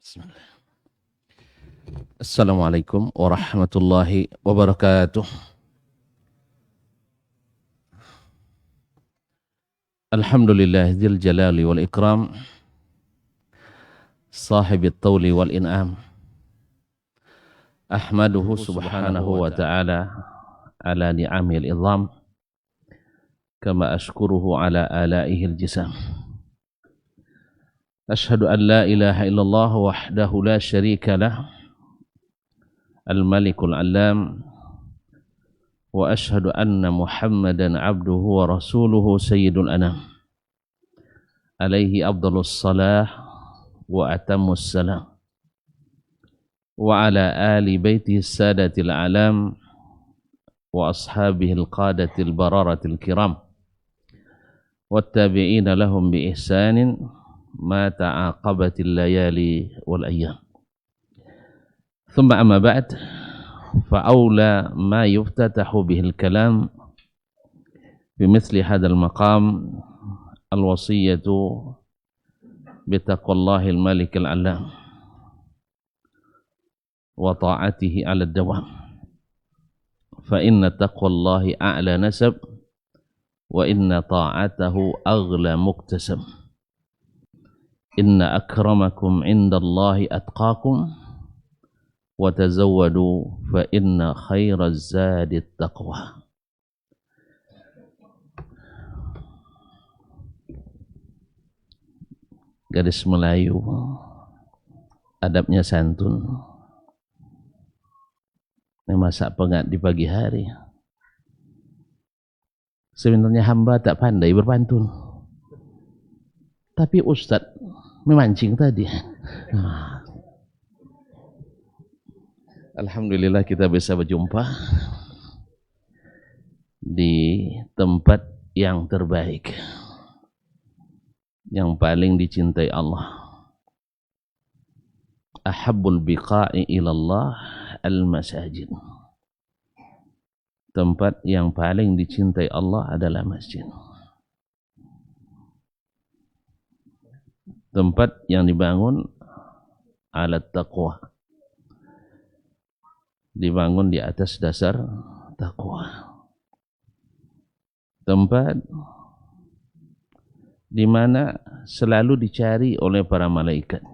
Bismillah. Assalamualaikum warahmatullahi wabarakatuh. Alhamdulillah dzil jalali wal ikram, sahibit tawli wal in'am. Ahmaduhu subhanahu wa ta'ala ala ni'amil idham, kama ashkuruhu ala alaihil jisam. Ashhadu an la ilaha illallah wahdahu la syarika lah, al-malikul alam, wa ashhadu anna muhammadan abduhu wa rasuluhu sayyidul anam, alaihi afdalus salah wa atammus salam, wa ala ali baitihi sadatil alam wa ashabihil qadatil bararatil kiram wattabi'ina lahum bi ihsanin ma ta'aqabatil layali wal ayyam. Thumma amma ba'd, فأولى ما يفتتح به الكلام بمثل هذا المقام الوصية بتقوى الله الملك العلام وطاعته على الدوام، فإن تقوى الله أعلى نسب، وإن طاعته أغلى مكتسب، إن أكرمكم عند الله أتقاكم، watazawwadu fa inna khairaz zadi taqwa. Gadis Melayu, adabnya santun. Memasak pengat di pagi hari. Sebenarnya hamba tak pandai berpantun, tapi Ustadz memancing tadi. Alhamdulillah kita bisa berjumpa di tempat yang terbaik, yang paling dicintai Allah. Ahabbul biqa'i ilallah al-masajid. Tempat yang paling dicintai Allah adalah masjid. Tempat yang dibangun ala taqwa, dibangun di atas dasar takwa. Tempat di mana selalu dicari oleh para malaikat.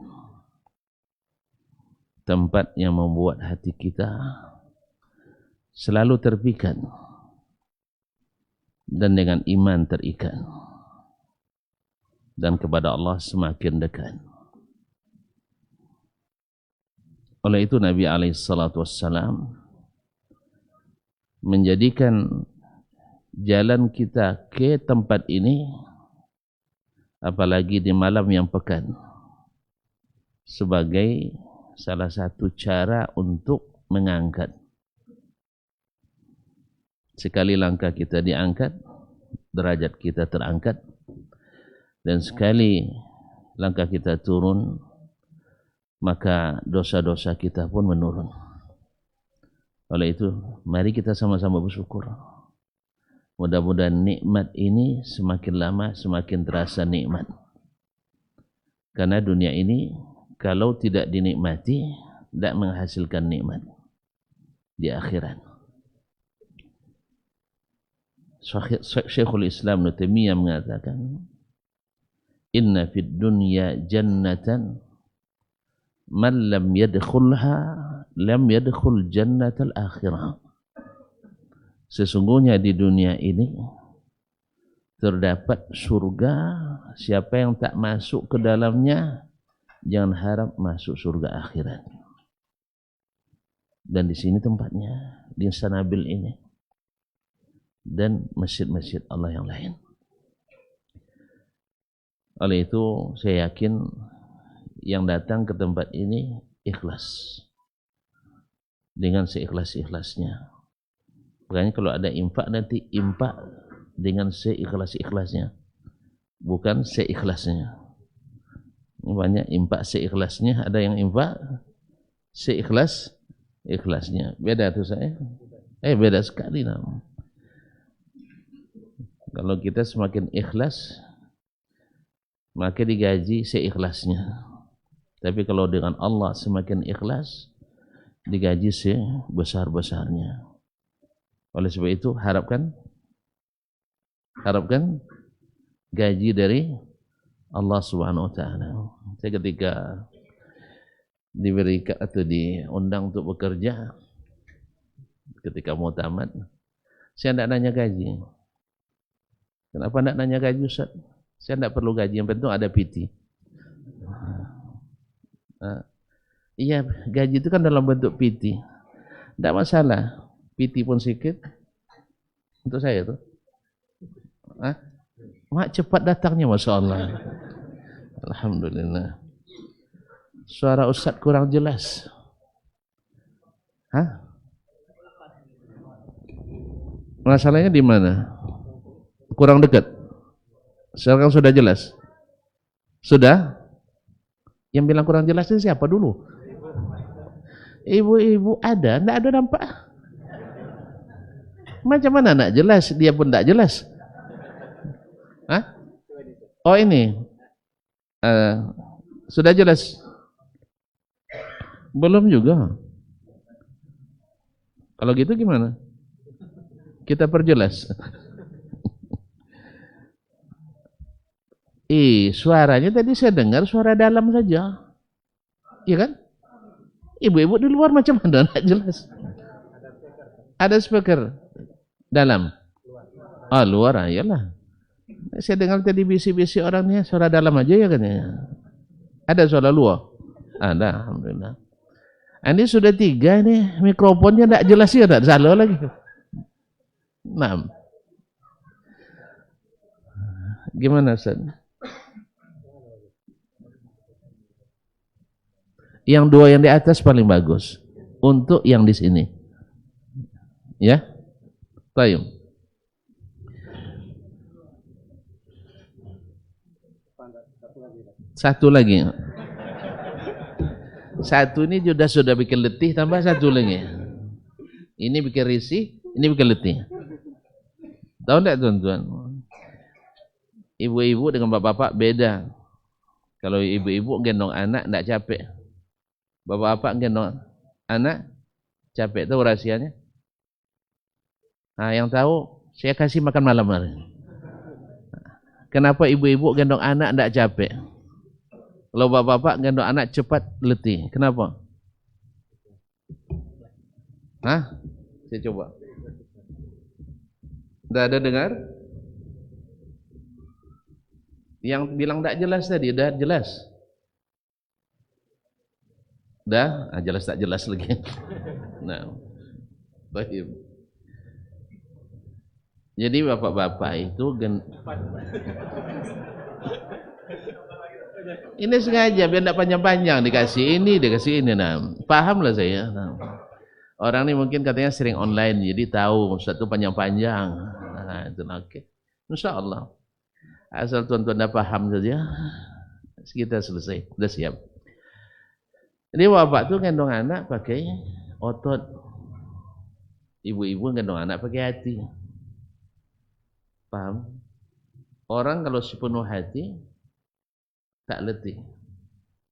Tempat yang membuat hati kita selalu terpikat dan dengan iman terikat, dan kepada Allah semakin dekat. Oleh itu Nabi SAW menjadikan jalan kita ke tempat ini, apalagi di malam yang pekan, sebagai salah satu cara untuk mengangkat. Sekali langkah kita diangkat, derajat kita terangkat, dan sekali langkah kita turun, maka dosa-dosa kita pun menurun. Oleh itu, mari kita sama-sama bersyukur. Mudah-mudahan nikmat ini semakin lama semakin terasa nikmat. Karena dunia ini kalau tidak dinikmati, tidak menghasilkan nikmat di akhirat. Syekhul Islam Ibnu Taimiyah mengatakan, inna fid dunya jannatan man lam yadkhulha lam yadkhul jannatal akhirah. Sesungguhnya di dunia ini terdapat surga, siapa yang tak masuk ke dalamnya jangan harap masuk surga akhirat. Dan di sini tempatnya, di Sanabil ini dan masjid-masjid Allah yang lain. Oleh itu saya yakin yang datang ke tempat ini ikhlas, dengan seikhlas-ikhlasnya. Makanya kalau ada infak nanti infak dengan seikhlas-ikhlasnya, bukan seikhlasnya. Banyak infak seikhlasnya, ada yang infak seikhlas-ikhlasnya. Beda tuh saya. Beda sekali namanya. Kalau kita semakin ikhlas, maka digaji seikhlasnya. Tapi kalau dengan Allah semakin ikhlas, digaji sebesar-besarnya. Oleh sebab itu harapkan gaji dari Allah Subhanahu wa taala. Saya ketika diberikan atau diundang untuk bekerja ketika mau tamat, saya tidak nanya gaji. Kenapa tidak nanya gaji, Ustaz? Saya tidak perlu gaji, yang penting ada PT. Iya, gaji itu kan dalam bentuk PT. Tidak masalah, PT pun sedikit untuk saya tuh. Mak cepat datangnya, Masya Allah. Alhamdulillah. Suara Ustaz kurang jelas. Masalahnya di mana? Kurang dekat. Sekarang sudah jelas? Sudah? Yang bilang kurang jelas itu siapa dulu? Ibu-ibu ada? Tidak ada nampak? Macam mana nak jelas? Dia pun tidak jelas. Oh ini sudah jelas? Belum juga. Kalau gitu gimana? Kita perjelas. Suaranya tadi saya dengar suara dalam saja. Iya kan? Ibu-ibu di luar macam mana? Tidak jelas. Ada speaker dalam. Luar, iyalah. Saya dengar tadi bisi-bisi orangnya suara dalam aja ya katanya. Ada suara luar? Ada, alhamdulillah. Ini sudah 3 nih, mikrofonnya tidak jelas ya, tidak salah lagi. Nah, gimana Ustaz? Yang 2 yang di atas paling bagus untuk yang di sini. Ya? Baik. Satu lagi. Satu ini sudah bikin letih, tambah satu lagi. Ini bikin risih, ini bikin letih. Tahu enggak tuan-tuan? Ibu-ibu dengan bapak-bapak beda. Kalau ibu-ibu gendong anak enggak capek. Bapak-bapak gendong anak capek. Tahu rahasianya? Nah, yang tahu saya kasih makan malam hari. Kenapa ibu-ibu gendong anak enggak capek? Kalau bapak-bapak gendong anak cepat letih. Kenapa? Saya coba. Sudah ada dengar? Yang bilang tidak jelas tadi, sudah jelas? Sudah? Jelas tak jelas lagi. Nah, baik. Jadi bapak-bapak itu ini sengaja biar tidak panjang-panjang, dikasih ini, dikasih ini. Nah, pahamlah saya. Nah, orang ini mungkin katanya sering online, jadi tahu satu panjang-panjang. Nah, itu oke. Insya Allah. Asal tuan-tuan dah paham saja, kita selesai, sudah siap. Jadi bapak tuh gendong anak pakai otot, ibu-ibu gendong anak pakai hati. Paham? Orang kalau sepenuh hati tak letih,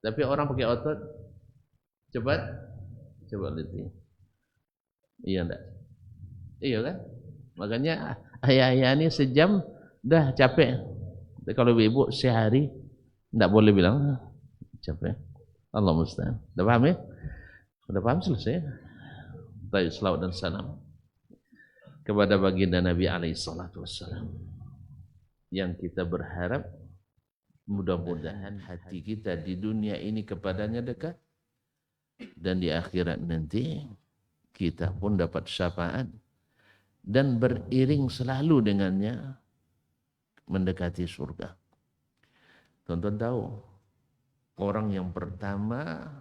tapi orang pakai otot cepat letih. Iya enggak? Iya kan? Makanya ayah-ayah ini sejam dah capek. Tapi kalau ibu sehari enggak boleh bilang capek. Allah musta'an. Sudah paham ya? Sudah paham, selesai. Baik, selawat dan salam kepada baginda Nabi alaihi salatu wassalam. Yang kita berharap mudah-mudahan hati kita di dunia ini kepadanya dekat, dan di akhirat nanti kita pun dapat syafaat dan beriring selalu dengannya mendekati surga. Tonton tahu, orang yang pertama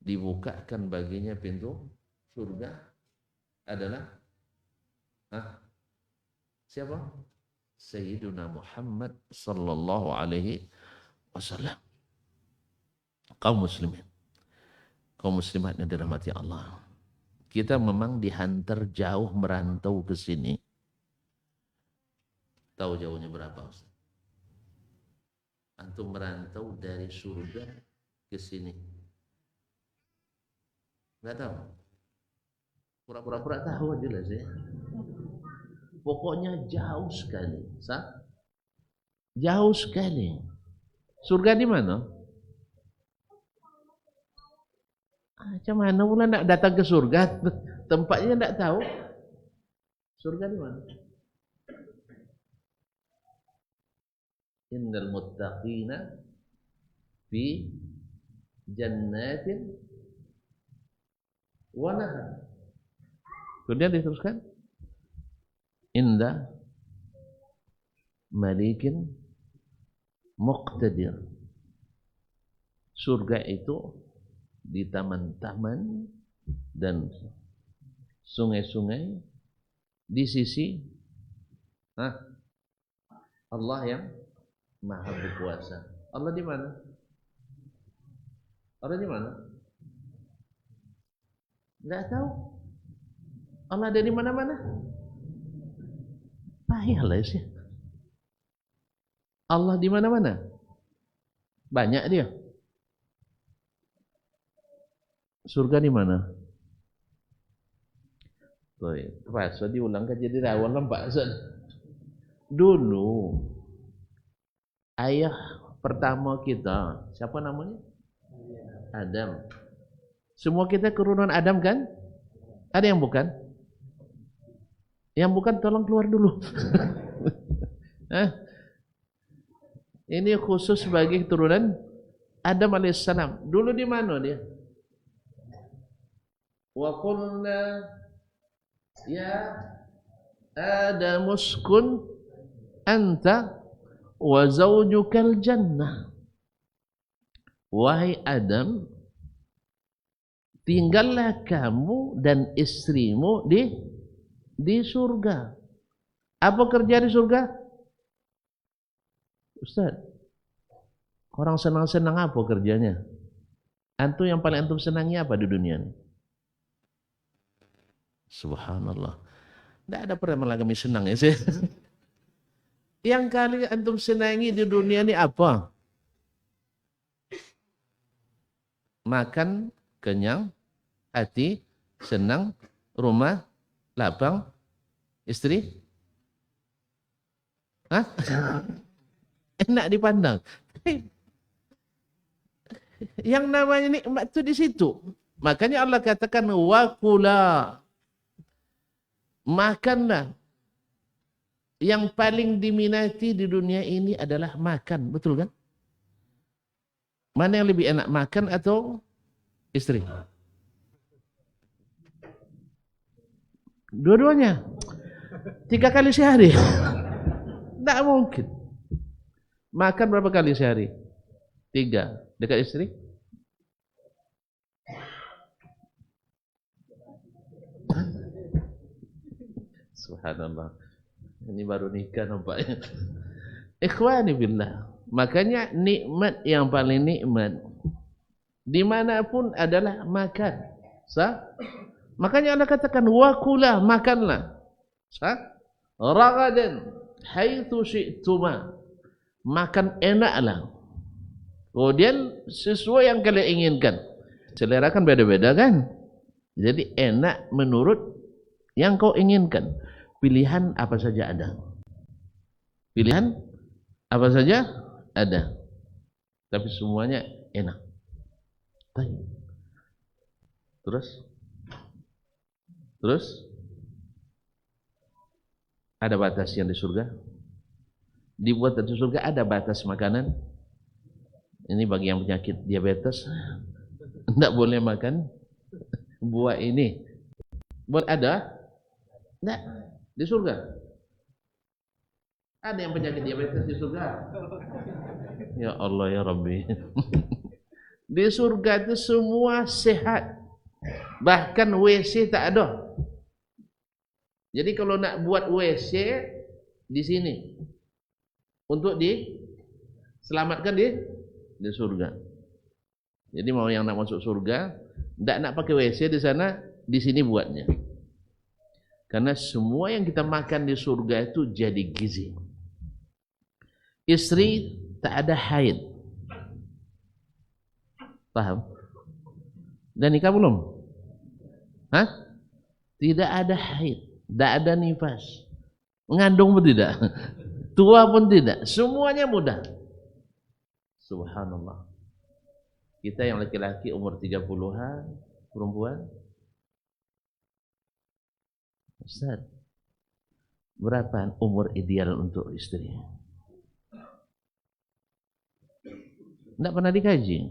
dibukakan baginya pintu surga adalah siapa? Sayyiduna Muhammad sallallahu alaihi wasallam. Kaum muslimin, kaum muslimat yang dirahmati Allah. Kita memang dihantar jauh merantau ke sini. Tahu jauhnya berapa, Ustaz? Antum merantau dari surga ke ke sini? Nggak tahu. Pura-pura tahu aja lah sih. Pokoknya jauh sekali. Jauh sekali. Surga di mana? Macam mana pula nak datang ke surga? Tempatnya tak tahu. Surga di mana? Innal muttaqina fi jannatin wa nahar. Kemudian diteruskan inda malikin muqtadir. Surga itu di taman-taman dan sungai-sungai di sisi Allah yang Maha Berkuasa. Allah di mana? Allah di mana? Enggak tahu. Allah ada di mana-mana. Payahlah sih. Allah di mana-mana. Banyak dia. Surga di mana? Tuh, pasal diulang kan jadi rawan lempak. Dulu ayah pertama kita, siapa namanya? Adam. Semua kita keturunan Adam kan? Ada yang bukan? Yang bukan tolong keluar dulu. Ini khusus bagi keturunan Adam alaihissalam. Dulu di mana dia? Wa qulna ya Adam uskun anta wa zawjukal jannah. Wahai Adam, tinggallah kamu dan istrimu di surga. Apa kerja di surga? Ustaz, orang senang-senang apa kerjanya? Antum yang paling antum senangi apa di dunia ini? Subhanallah. Tidak ada pernah kami senang ya sih. Yang kali antum senangi di dunia ini apa? Makan kenyang, hati senang, rumah lapang, istri enak dipandang. Yang namanya nikmat itu di situ. Makanya Allah katakan wa kula, makanlah. Yang paling diminati di dunia ini adalah makan, betul kan? Mana yang lebih enak, makan atau istri? Dua-duanya. 3 kali sehari. Tidak mungkin. Makan berapa kali sehari? 3. Dekat istri? Subhanallah. Ini baru nikah nampaknya. Ikhwani billah. Makanya nikmat yang paling nikmat dimanapun adalah makan. Makanya Allah katakan wakula, makanlah. Ragadan haitsu syi'tuma. Makan enaklah. Kemudian sesuai yang kalian inginkan. Selera kan beda-beda kan? Jadi enak menurut yang kau inginkan. Pilihan apa saja ada. Pilihan apa saja ada. Tapi semuanya enak. Terus ada batas yang di surga. Dibuat di surga ada batas makanan. Ini bagi yang penyakit diabetes, tidak boleh makan buah ini. Boleh ada? Tidak. Di surga ada yang penyakit diabetes di surga. Ya Allah ya Rabbi. Di surga itu semua sehat. Bahkan WC tak ada. Jadi kalau nak buat WC di sini untuk diselamatkan di surga. Jadi mau yang nak masuk surga, tidak nak pakai WC di sana, di sini buatnya. Karena semua yang kita makan di surga itu jadi gizi. Istri tak ada haid. Paham? Dan nikah belum? Hah? Tidak ada haid, tidak ada nifas. Mengandung pun tidak. Tua pun tidak. Semuanya mudah. Subhanallah. Kita yang laki-laki umur 30-an, perempuan. Ustaz, berapa umur ideal untuk istri? Tidak pernah dikaji.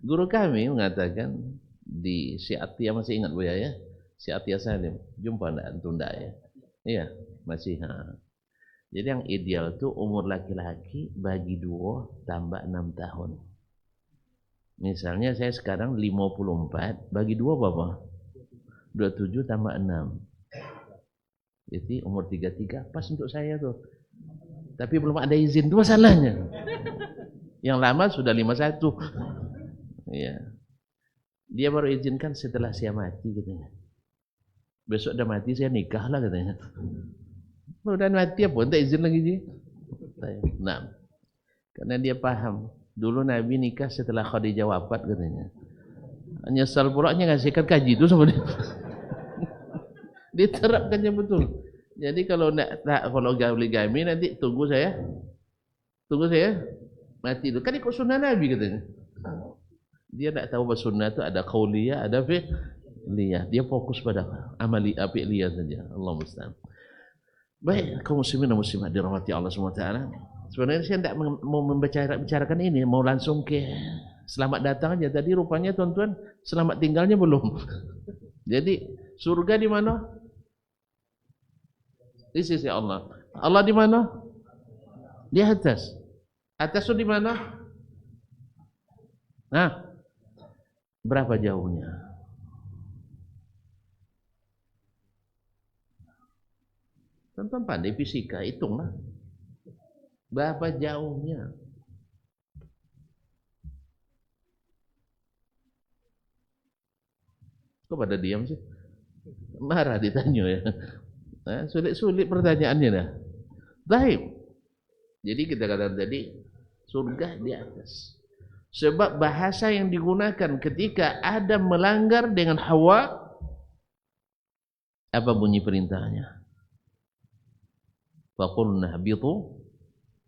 Guru kami mengatakan di Syi'atiyah, masih ingat Buya ya? Syi'atiyah Salim, jumpa enggak antum enggak ya? Iya, masih. Jadi yang ideal itu umur laki-laki bagi 2 tambah 6 tahun. Misalnya saya sekarang 54, bagi 2 berapa? 27 tambah 6. Jadi umur 33 pas untuk saya tuh. Tapi belum ada izin, itu masalahnya. Yang lama sudah 51. Iya. Dia baru izinkan setelah saya mati katanya. Besok udah mati saya nikah lah katanya. Udah mati apa? Entah izin lagi sih. Nah, karena dia paham. Dulu Nabi nikah setelah Khadijah wafat katanya. Nyesal pulaknya ngasihkan kaji itu sama dia. Diterapkannya betul. Jadi kalau kalau poligami nanti tunggu saya mati itu. Kan ikut sunnah Nabi katanya. Dia tidak tahu bahwa sunnah itu ada qauliyah, ada fi'liyah. Dia fokus pada amali fi'liyah saja. Allah musta'an. Baik, kaum muslimin dan muslimat dirahmati Allah SWT. Sebenarnya saya tidak mau membicarakan ini, mau langsung ke selamat datang aja. Tadi rupanya tuan-tuan selamat tinggalnya belum. Jadi surga di mana? Di sisi Allah. Allah di mana? Di atas. Atas itu di mana? Nah, berapa jauhnya? Tonton pandai fisika, hitunglah. Berapa jauhnya? Kok pada diam sih? Marah ditanya ya. Nah, sulit-sulit pertanyaannya dah. Baik. Jadi kita katakan tadi surga di atas. Sebab bahasa yang digunakan ketika Adam melanggar dengan Hawa, apa bunyi perintahnya? Faqulna habitu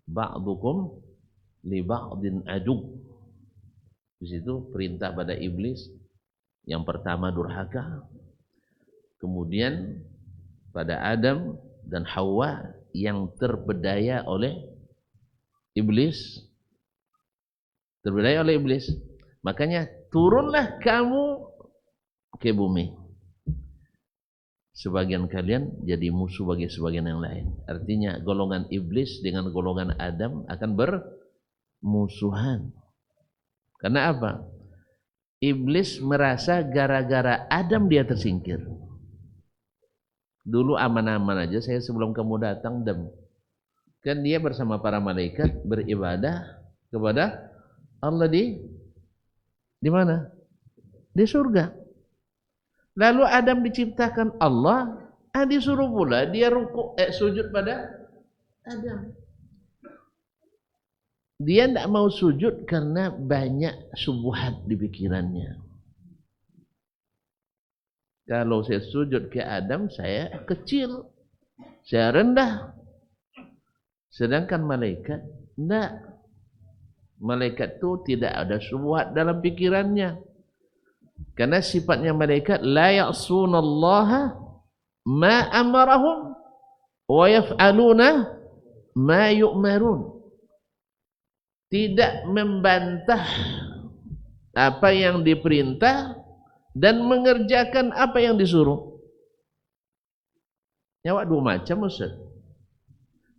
ba'dukum li ba'din adu. Di situ perintah pada iblis. Yang pertama durhaka. Kemudian pada Adam dan Hawa yang terpedaya oleh iblis. Terpedaya oleh iblis. Makanya turunlah kamu ke bumi. Sebagian kalian jadi musuh bagi sebagian yang lain. Artinya golongan iblis dengan golongan Adam akan bermusuhan. Karena apa? Iblis merasa gara-gara Adam dia tersingkir. Dulu aman-aman aja saya sebelum kamu datang dem. Kan dia bersama para malaikat beribadah kepada Allah di mana? Di surga. Lalu Adam diciptakan Allah, disuruh pula dia sujud pada Adam. Dia tidak mau sujud karena banyak syubhat di pikirannya. Kalau saya sujud ke Adam, saya kecil, saya rendah. Sedangkan malaikat tidak. Malaikat itu tidak ada syubhat dalam pikirannya. Karena sifatnya malaikat la ya'sunallaha ma amarahum wa yaf'aluna ma yu'marun. Tidak membantah apa yang diperintah dan mengerjakan apa yang disuruh. Nyawa dua macam Ustaz.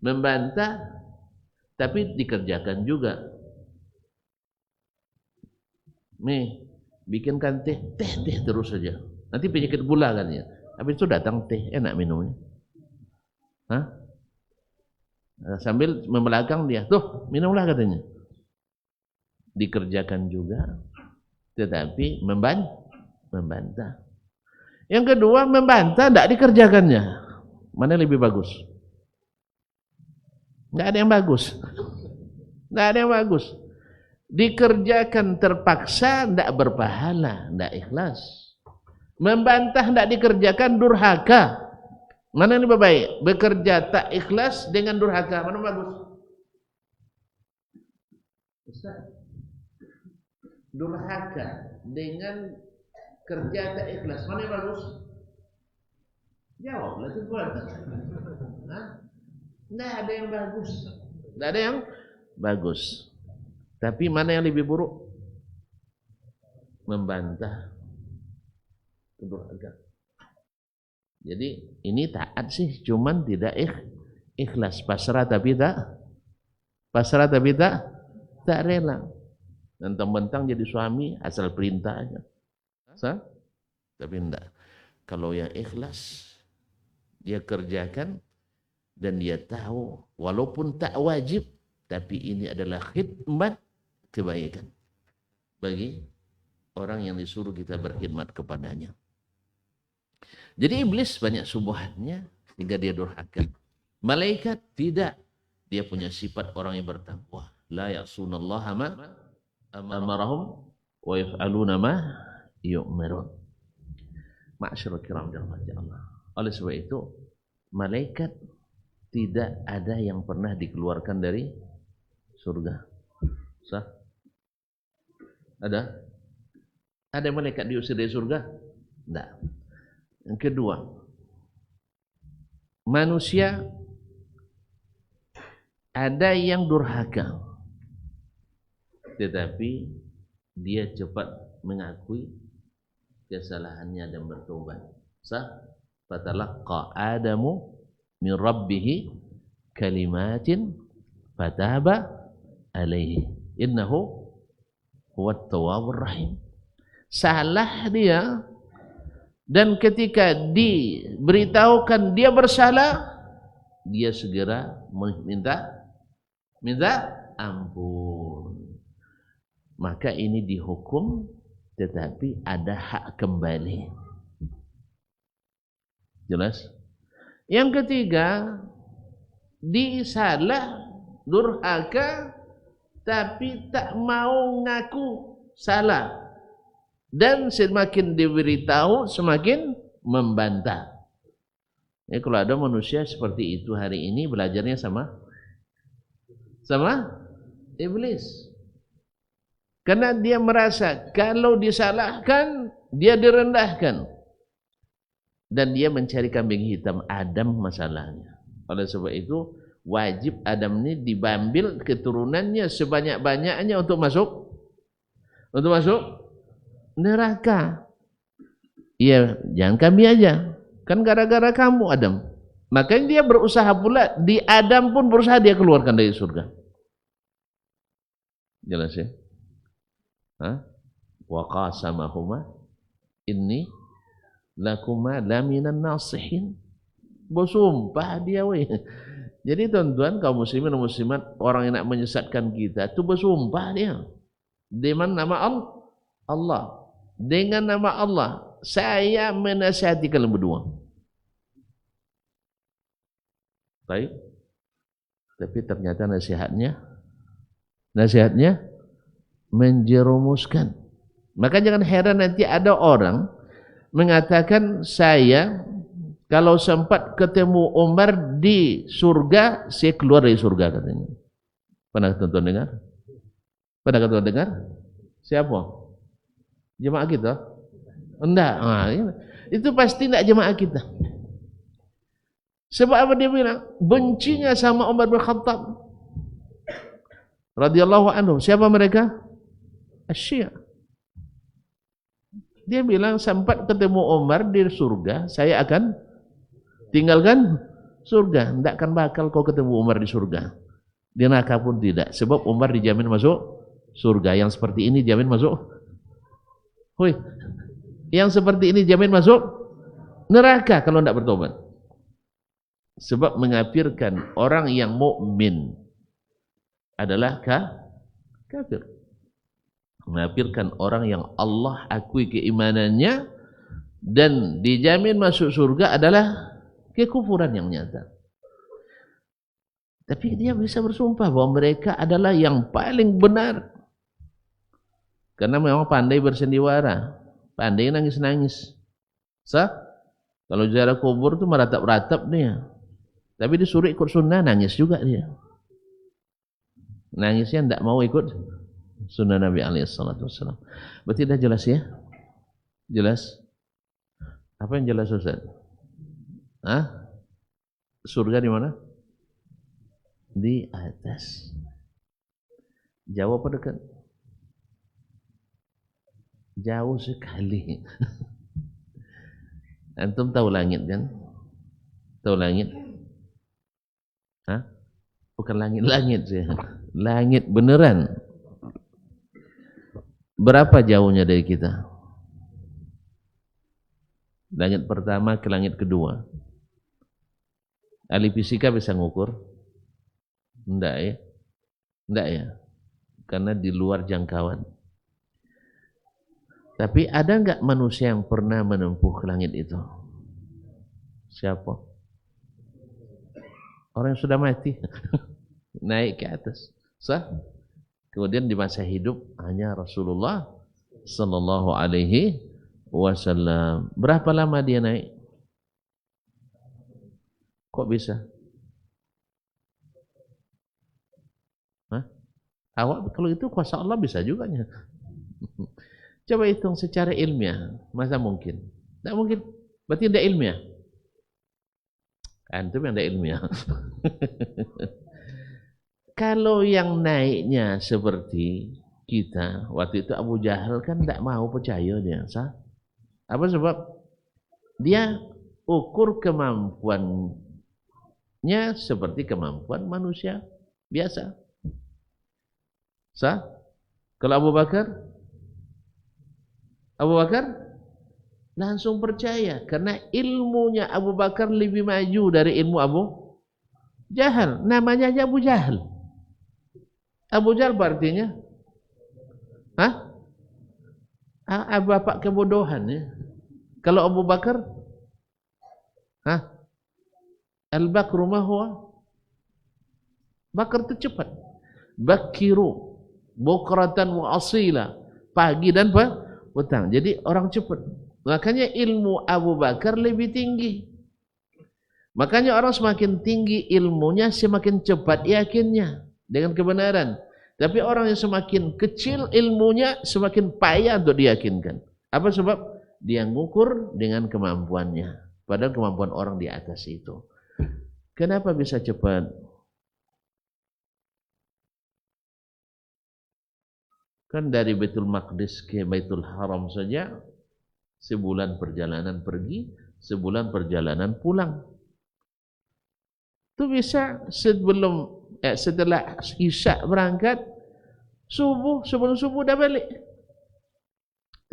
Membantah tapi dikerjakan juga. Nih, bikinkan teh terus saja. Nanti penyakit gula kan ya. Habis itu datang teh, enak minumnya. Hah? Sambil membelakang dia, tuh minumlah katanya. Dikerjakan juga, tetapi membantah. Yang kedua, membantah tidak dikerjakannya. Mana lebih bagus? Nggak ada yang bagus. Nggak ada yang bagus. Dikerjakan terpaksa tidak berpahala, tidak ikhlas. Membantah tidak dikerjakan durhaka. Mana yang lebih baik? Bekerja tak ikhlas dengan durhaka, mana bagus? Ustaz, durhaka dengan kerja tak ikhlas, mana yang bagus? Jawablah tuan. Tidak ada yang bagus. Tidak ada yang bagus. Tapi mana yang lebih buruk? Membantah durhaka. Jadi ini taat sih, cuman tidak ikhlas, pasrah tapi tak rela. Mentang-mentang jadi suami asal perintah aja. Tapi enggak. Kalau yang ikhlas dia kerjakan dan dia tahu walaupun tak wajib, tapi ini adalah khidmat kebaikan bagi orang yang disuruh kita berkhidmat kepadanya. Jadi iblis banyak subuhannya sehingga dia durhaka. Malaikat tidak, dia punya sifat orang yang bertakwa. La ya'sunallaha ma amarahum wa yaf'aluna ma yu'marun. Ma'asyiral kiram dirahmati Allah. Oleh sebab itu, malaikat tidak ada yang pernah dikeluarkan dari surga. Sah? Ada? Ada malaikat diusir dari surga? Tidak. Yang kedua, manusia ada yang durhaka, tetapi dia cepat mengakui kesalahannya dan bertobat. Sah? Fatalaqqa Adamu min rabbih kalimatin fataba alaihi innahu huwat tawwabur rahim. Salah dia, dan ketika diberitahukan dia bersalah, dia segera minta ampun. Maka ini dihukum, tetapi ada hak kembali. Jelas? Yang ketiga, disalah, durhaka, tapi tak mau ngaku salah. Dan semakin diberitahu, semakin membantah. Kalau ada manusia seperti itu hari ini, belajarnya sama iblis. Karena dia merasa kalau disalahkan, dia direndahkan. Dan dia mencari kambing hitam Adam masalahnya. Oleh sebab itu, wajib Adam ini diambil keturunannya sebanyak-banyaknya untuk masuk neraka. Iya, jangan kami aja. Kan gara-gara kamu Adam. Makanya dia berusaha pula, di Adam pun berusaha dia keluarkan dari surga. Jelas ya? Wa qasamahuma inni lakuma laminan nasihin. Bersumpah dia weh. Jadi tuan-tuan kaum muslimin dan muslimat, orang yang nak menyesatkan kita itu bersumpah dia. Dengan nama Allah. Dengan nama Allah, saya menasihati kalian berdua. Baik. Tapi ternyata nasihatnya menjerumuskan. Maka jangan heran nanti ada orang mengatakan, saya kalau sempat ketemu Umar di surga, saya keluar dari surga katanya. Pernah tuan-tuan dengar? Pernah tuan-tuan dengar? Siapa? Jemaah kita? Enggak. Itu pasti enggak jemaah kita. Sebab apa dia bilang? Bencinya sama Umar bin Khattab radhiyallahu anhu. Siapa mereka? Asy-Syiah. Dia bilang sempat ketemu Umar di surga, saya akan tinggalkan surga. Tidak akan bakal kau ketemu Umar di surga. Di neraka pun tidak. Sebab Umar dijamin masuk surga. Yang seperti ini jamin masuk. Yang seperti ini jamin masuk neraka kalau tidak bertobat. Sebab mengafirkan orang yang mukmin adalah kafir. Mengafirkan orang yang Allah akui keimanannya dan dijamin masuk surga adalah kekufuran yang nyata. Tapi dia bisa bersumpah bahwa mereka adalah yang paling benar. Karena memang pandai bersendiwara, pandai nangis-nangis. Sah? Kalau ziarah kubur tuh meratap-ratap dia. Tapi disuruh ikut sunnah, nangis juga dia. Nangisnya tidak mau ikut sunnah Nabi SAW. Berarti dah jelas ya? Jelas? Apa yang jelas Ustaz? Hah? Surga di mana? Di atas. Jauh apa dekat? Jauh sekali. Antum tahu langit kan? Tahu langit? Hah? Bukan langit-langit sih. Langit beneran. Berapa jauhnya dari kita? Langit pertama ke langit kedua. Ahli fisika bisa ngukur? Enggak ya? Enggak ya? Karena di luar jangkauan. Tapi ada enggak manusia yang pernah menempuh ke langit itu? Siapa? Orang yang sudah mati. Naik ke atas. Sah? Kemudian di masa hidup hanya Rasulullah sallallahu alaihi wasallam. Berapa lama dia naik? Kok bisa? Hah? Awak kalau itu kuasa Allah bisa juga. Coba hitung secara ilmiah, masa mungkin? Tidak mungkin. Berarti tidak ilmiah. Antum yang tidak ilmiah. Kalau yang naiknya seperti kita, waktu itu Abu Jahal kan tidak mau percaya dia. Sah? Apa sebab? Dia ukur kemampuannya seperti kemampuan manusia biasa. Sah? Kalau Abu Bakar langsung percaya karena ilmunya Abu Bakar lebih maju dari ilmu Abu Jahal. Namanya aja Abu Jahal. Abu Jahal artinya bapak kebodohan ya. Kalau Abu Bakar Al-Bakru ma huwa? Bakar itu cepat. Bakiru bukratan wa asila. Pagi dan petang. Jadi orang cepat. Makanya ilmu Abu Bakar lebih tinggi. Makanya orang semakin tinggi ilmunya semakin cepat yakinnya dengan kebenaran. Tapi orang yang semakin kecil ilmunya semakin payah untuk diyakinkan. Apa sebab? Dia ngukur dengan kemampuannya. Padahal kemampuan orang di atas itu. Kenapa bisa cepat? Kan dari Baitul Maqdis ke Baitul Haram saja sebulan perjalanan pergi, sebulan perjalanan pulang. Itu bisa setelah Isya berangkat, sebelum subuh dah balik.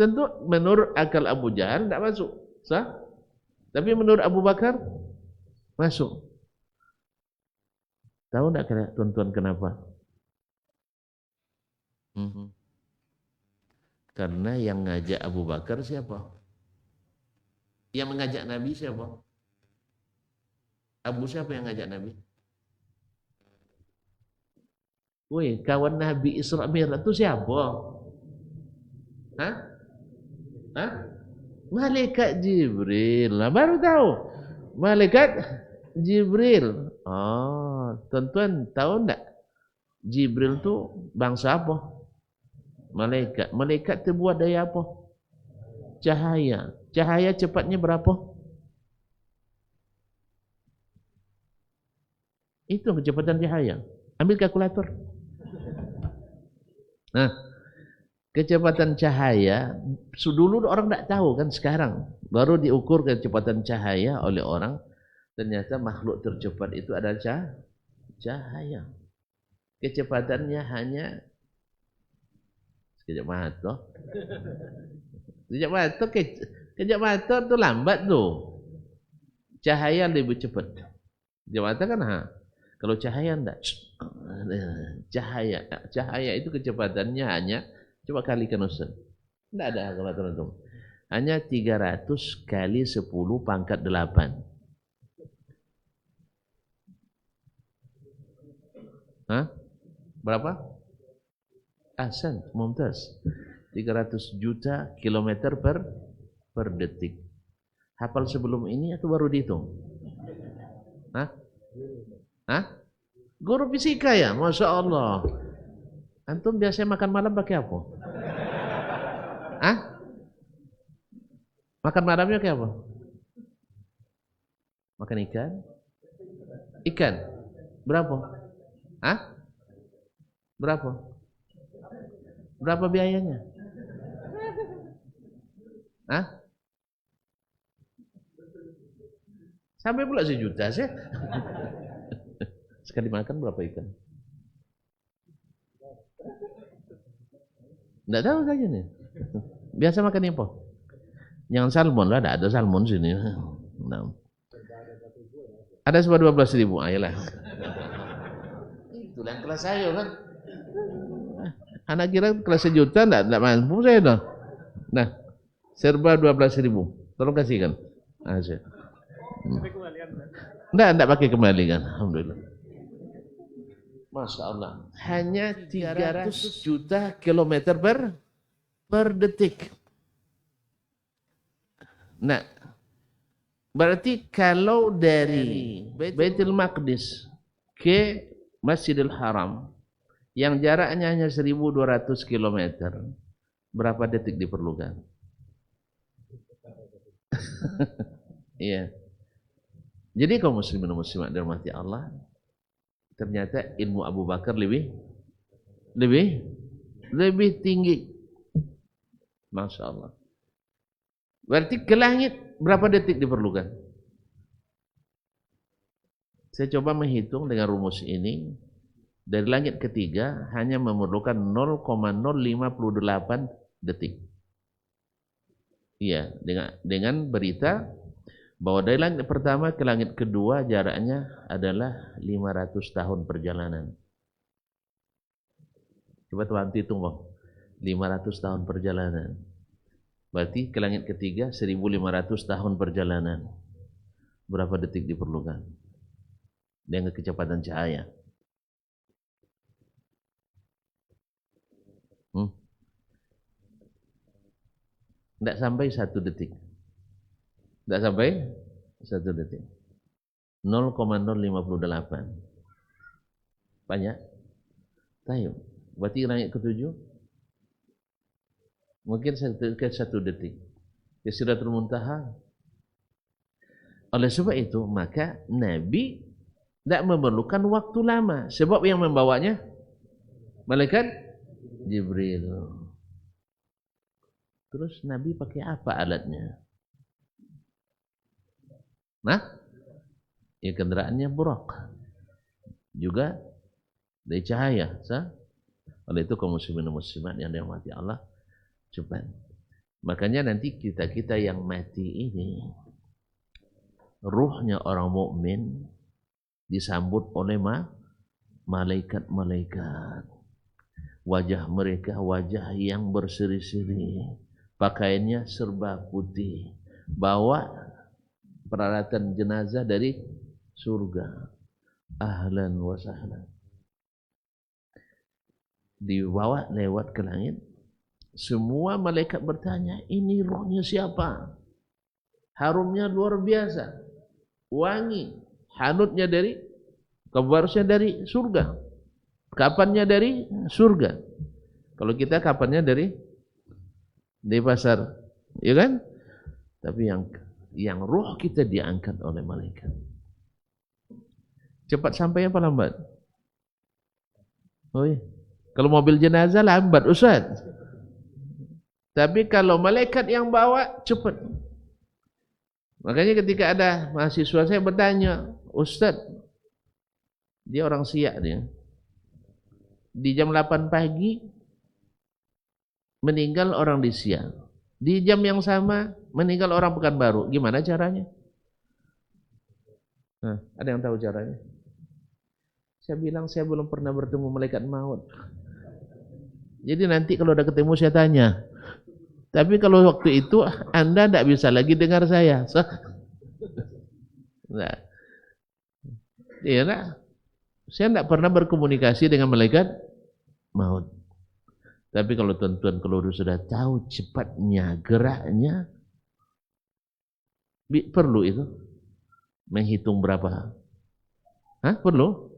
Tentu menurut akal Abu Jahal tidak masuk, sah? Tapi menurut Abu Bakar masuk. Tahu tidak tuan-tuan kenapa? Karena yang ngajak Abu Bakar siapa? Yang mengajak Nabi siapa? Abu siapa yang ngajak Nabi? Woi, kawan Nabi Isra Mi'raj itu siapa? Hah? Malaikat Jibril. Lah baru tahu. Malaikat Jibril. Oh, tuan-tuan tahu enggak? Jibril itu bangsa apa? Malaikat. Malaikat terbuat dari apa? Cahaya. Cahaya cepatnya berapa? Itu kecepatan cahaya. Ambil kalkulator. Nah, kecepatan cahaya dulu orang tidak tahu kan, sekarang baru diukur kecepatan cahaya oleh orang. Ternyata makhluk tercepat itu adalah cahaya. Kecepatannya hanya sekejap mata. Sekejap mata itu lambat tuh. Cahaya lebih cepat. Sekejap mata kan kalau cahaya enggak. Cahaya itu kecepatannya hanya, coba kalikan Ustaz. Enggak ada kalkulator itu. Hanya 300 kali 10 pangkat 8. Berapa? Ahsan, mumtaz. 300 juta kilometer per detik. Hafal sebelum ini atau baru dihitung? Hah? Hah? Guru fisika ya? Masya Allah. Antum biasanya makan malam pakai apa? Hah? Makan malamnya pakai apa? Makan ikan? Ikan? Berapa? Hah? Berapa? Berapa biayanya? Hah? Sampai pula 1 juta sih. Sekali makan berapa ikan? Enggak tahu saja nih. Biasa makan apa? Jangan salmon lah, ada salmon sini. Nah. Ada sebab 12.000, ayolah. Itulah kelas saya kan. Anak kira kelas 1 juta enggak mampu saya dah. Nah, serba 12.000. Tolong kasihkan. Asyik. Enggak pakai kembalikan. Alhamdulillah. Masya Allah. Hanya 300 juta kilometer per detik. Nah, berarti kalau dari Baitul Maqdis ke Masjidil Haram yang jaraknya hanya 1.200 kilometer, berapa detik diperlukan? Iya. Jadi kaum muslimin dan muslimat dirahmati Allah, ternyata ilmu Abu Bakar lebih tinggi. Masya Allah. Berarti ke langit berapa detik diperlukan? Saya coba menghitung dengan rumus ini. Dari langit ketiga hanya memerlukan 0,058 detik. Iya, dengan berita bahwa dari langit pertama ke langit kedua jaraknya adalah 500 tahun perjalanan. Coba tuan hitung bang, 500 tahun perjalanan. Berarti ke langit ketiga 1.500 tahun perjalanan. Berapa detik diperlukan? Dengan kecepatan cahaya. Tidak sampai 1 detik. Tidak sampai 1 detik. 0,058. Banyak? Tahu. Berarti langit ketujuh? Mungkin 1 detik. Ke Sidratul Muntaha. Oleh sebab itu, maka Nabi tidak memerlukan waktu lama. Sebab yang membawanya malaikat Jibril. Terus Nabi pakai apa alatnya? Nah, ya kendaraannya buraq. Juga dari cahaya. Oleh itu kaum muslimin dan muslimat yang dirahmati Allah, cepat. Makanya nanti kita yang mati ini, ruhnya orang mukmin disambut oleh malaikat-malaikat. Wajah mereka wajah yang berseri-seri, pakaiannya serba putih, bawa peralatan jenazah dari surga. Ahlan wa sahlan. Dibawa lewat ke langit. Semua malaikat bertanya, ini rohnya siapa? Harumnya luar biasa, wangi, hanutnya dari, kabarnya dari surga. Kapannya dari surga. Kalau kita kapannya dari pasar, ya kan? Tapi yang ruh kita diangkat oleh malaikat. Cepat sampai apa lambat? Oh iya. Kalau mobil jenazah lambat, Ustaz. Tapi kalau malaikat yang bawa cepat. Makanya ketika ada mahasiswa saya bertanya, Ustaz, dia orang Siak dia. Di jam 8 pagi meninggal orang di Siak. Di jam yang sama meninggal orang Pekanbaru. Gimana caranya? Nah, ada yang tahu caranya? Saya bilang saya belum pernah bertemu malaikat maut. Jadi nanti kalau udah ketemu saya tanya. Tapi kalau waktu itu Anda tidak bisa lagi dengar saya. Nah, iya nak. Saya tidak pernah berkomunikasi dengan malaikat maut. Tapi kalau tuan-tuan kalau sudah tahu cepatnya geraknya, perlu itu menghitung berapa? Hah? Perlu?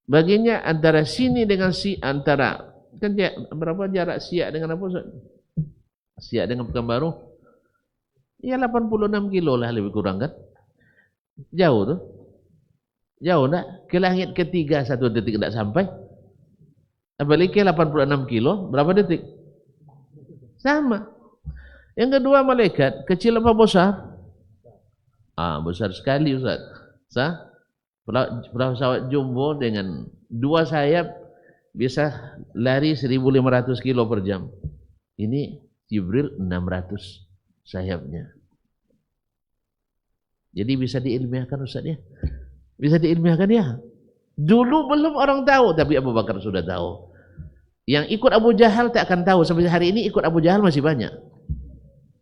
Baginya antara sini dengan antara kan berapa jarak Siak dengan apa Ustaz? Siak dengan Pekanbaru? Ya 86 kilo lah lebih kurang kan? Jauh tuh. Jauh enggak? Ke langit ketiga 1 detik enggak sampai. Apalagi 86 kilo, berapa detik? Sama. Yang kedua malaikat, kecil apa besar? Besar sekali Ustaz. Pesawat jumbo dengan 2 sayap bisa lari 1.500 kilo per jam. Ini Jibril 600 sayapnya. Jadi bisa diilmiahkan Ustaz ya? Bisa diilmiahkan ya? Dulu belum orang tahu, tapi Abu Bakar sudah tahu. Yang ikut Abu Jahal tak akan tahu. Sampai hari ini ikut Abu Jahal masih banyak.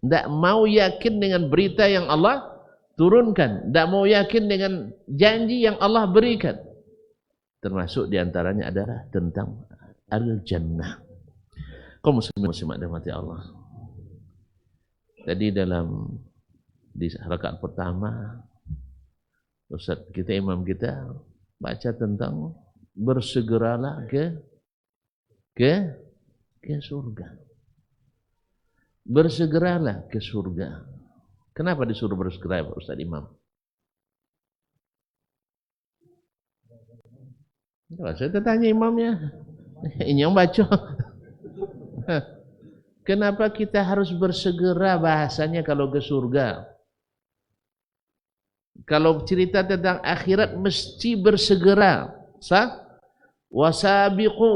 Tidak mau yakin dengan berita yang Allah turunkan. Tidak mau yakin dengan janji yang Allah berikan. Termasuk diantaranya adalah tentang Al-Jannah. Kaum muslimin dirahmati Allah. Jadi di rakaat pertama Ustaz kita, imam kita baca tentang bersegeralah ke surga. Bersegeralah ke surga. Kenapa disuruh bersegera Ustaz Imam? Saya tanya imamnya. Ini yang baca. Kenapa kita harus bersegera bahasanya kalau ke surga? Kalau cerita tentang akhirat mesti bersegera. Wasabiqu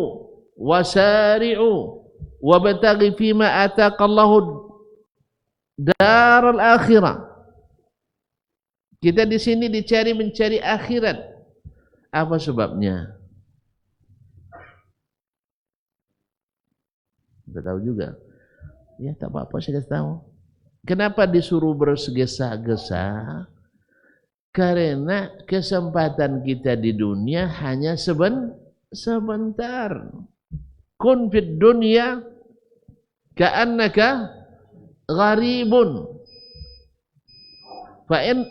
wasari'u wabtaghi fima ataqallahu daral akhirah. Kita di sini mencari akhirat. Apa sebabnya? Tidak tahu juga. Ya tak apa-apa saya kasih tahu. Kenapa disuruh bergesa-gesa? Karena kesempatan kita di dunia hanya sebentar. Kun fid dunya ka'annaka gharibun fa in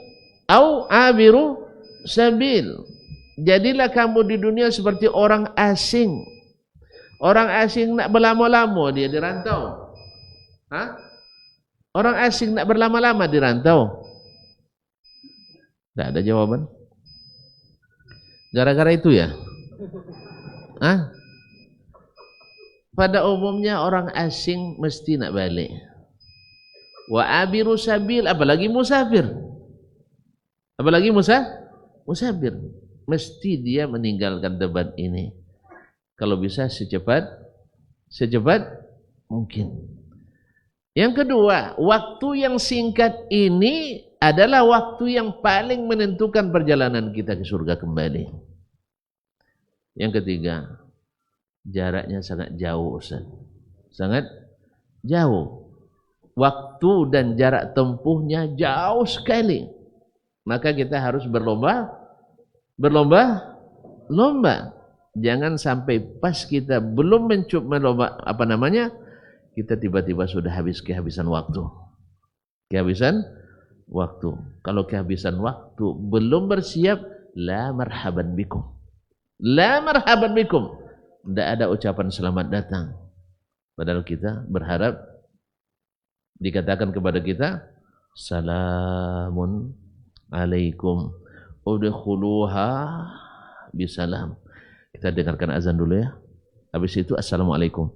au abiru sabil. Jadilah kamu di dunia seperti orang asing. Orang asing nak berlama-lama dia di rantau. Orang asing nak berlama-lama di rantau. Tidak ada jawaban. Gara-gara itu ya? Pada umumnya orang asing mesti nak balik. Wa abiru sabil, apalagi musafir. Apalagi musafir. Mesti dia meninggalkan tempat ini. Kalau bisa secepat mungkin. Yang kedua, waktu yang singkat ini adalah waktu yang paling menentukan perjalanan kita ke surga kembali. Yang ketiga, jaraknya sangat jauh Ustaz. Sangat jauh. Waktu dan jarak tempuhnya jauh sekali. Maka kita harus berlomba. Jangan sampai pas kita belum melomba kita tiba-tiba sudah kehabisan waktu. Kalau kehabisan waktu belum bersiap, la marhaban bikum. Tidak ada ucapan selamat datang. Padahal kita berharap dikatakan kepada kita, salamun alaikum udkhuluha bisalam. Kita dengarkan azan dulu ya. Habis itu assalamualaikum.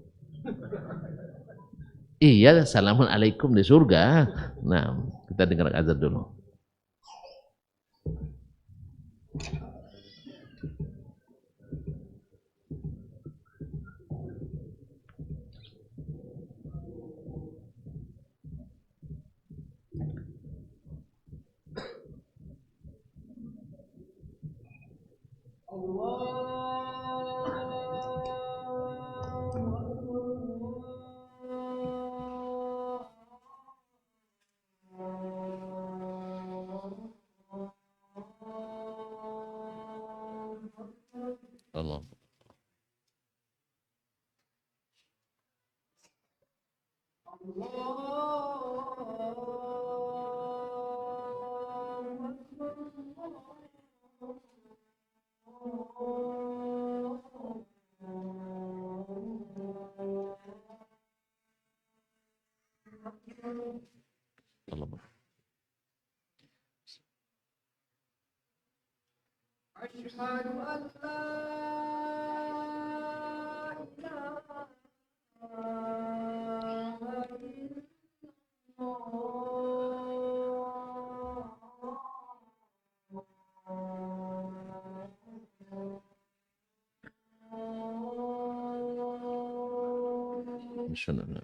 Iya, assalamualaikum di surga. Nah, kita dengar azan dulu. Allah. Bismillah. Bismillah.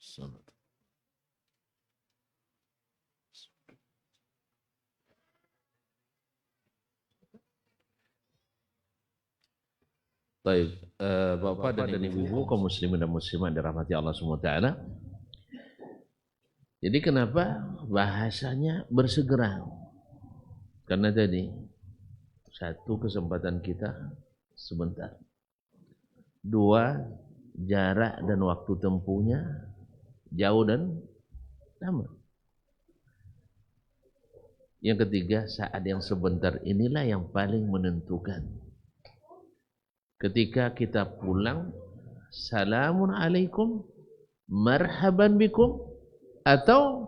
Bismillah. Baik, Bapak dan Ibu kaum muslimin dan muslimat dirahmati Allah SWT. Jadi kenapa bahasanya bersegera? Karena tadi satu, kesempatan kita sebentar. Dua, jarak dan waktu tempuhnya jauh dan lama. Yang ketiga, saat yang sebentar inilah yang paling menentukan. Ketika kita pulang, Assalamualaikum, marhaban bikum, atau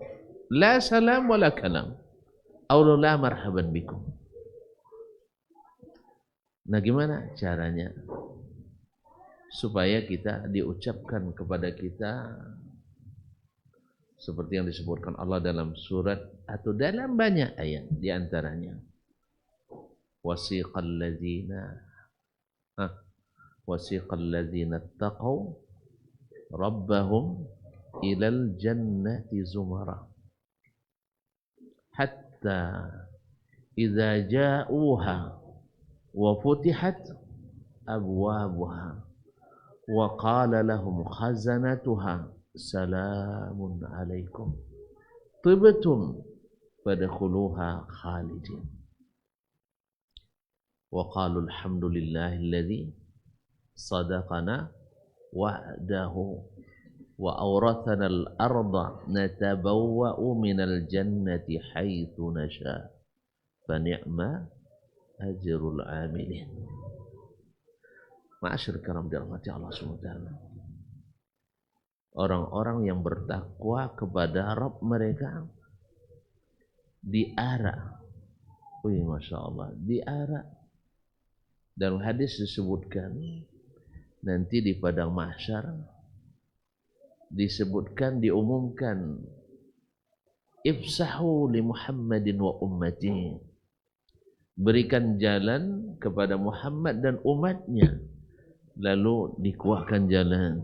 la salam wala kalam, atau la marhaban bikum. Nah, gimana caranya supaya kita diucapkan kepada kita seperti yang disebutkan Allah dalam surat atau dalam banyak ayat, di antaranya wasiqal ladzina taqaw rabbahum ilal jannati zumara hatta idza ja'uha wa futihat abwabuha wa qala lahum khazanatuha salamun alaikum tibtum fadkhuluha khalidin wa qalu alhamdulillahi alladhi sadaqana wa'dahu wa awrathana al-arda natabawwa'u minal jannati haitsu nasha fa ni'ma ajrul amilin. Ma'asyar karam dirahmati Allah SWT, orang-orang yang bertakwa kepada Rabb mereka diarak, Masya Allah, diarak. Dalam hadis disebutkan nanti di padang mahsyar disebutkan, diumumkan, ifsahu li Muhammadin wa ummatihi, berikan jalan kepada Muhammad dan umatnya, lalu dikuatkan jalan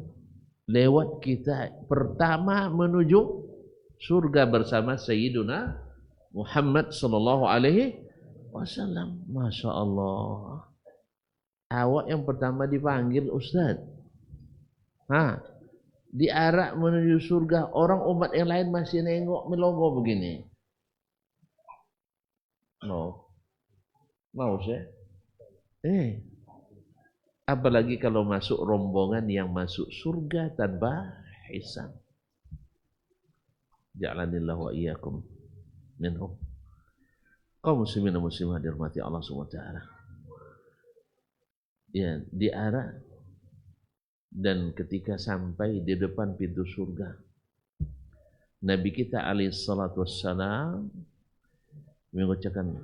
lewat kita pertama menuju surga bersama Sayyiduna Muhammad sallallahu alaihi wasallam. Masya Allah, awak yang pertama dipanggil Ustaz, diarak menuju surga. Orang umat yang lain masih nengok melongo begini. Mau saya? Apalagi kalau masuk rombongan yang masuk surga tanpa hisab. Ja'alanillahu wa iyyakum minhum. Kaum muslimin dan muslimah dirahmati Allah SWT. Ya, diarak. Dan ketika sampai di depan pintu surga, Nabi kita alaihi salatu wassalam mengucapkan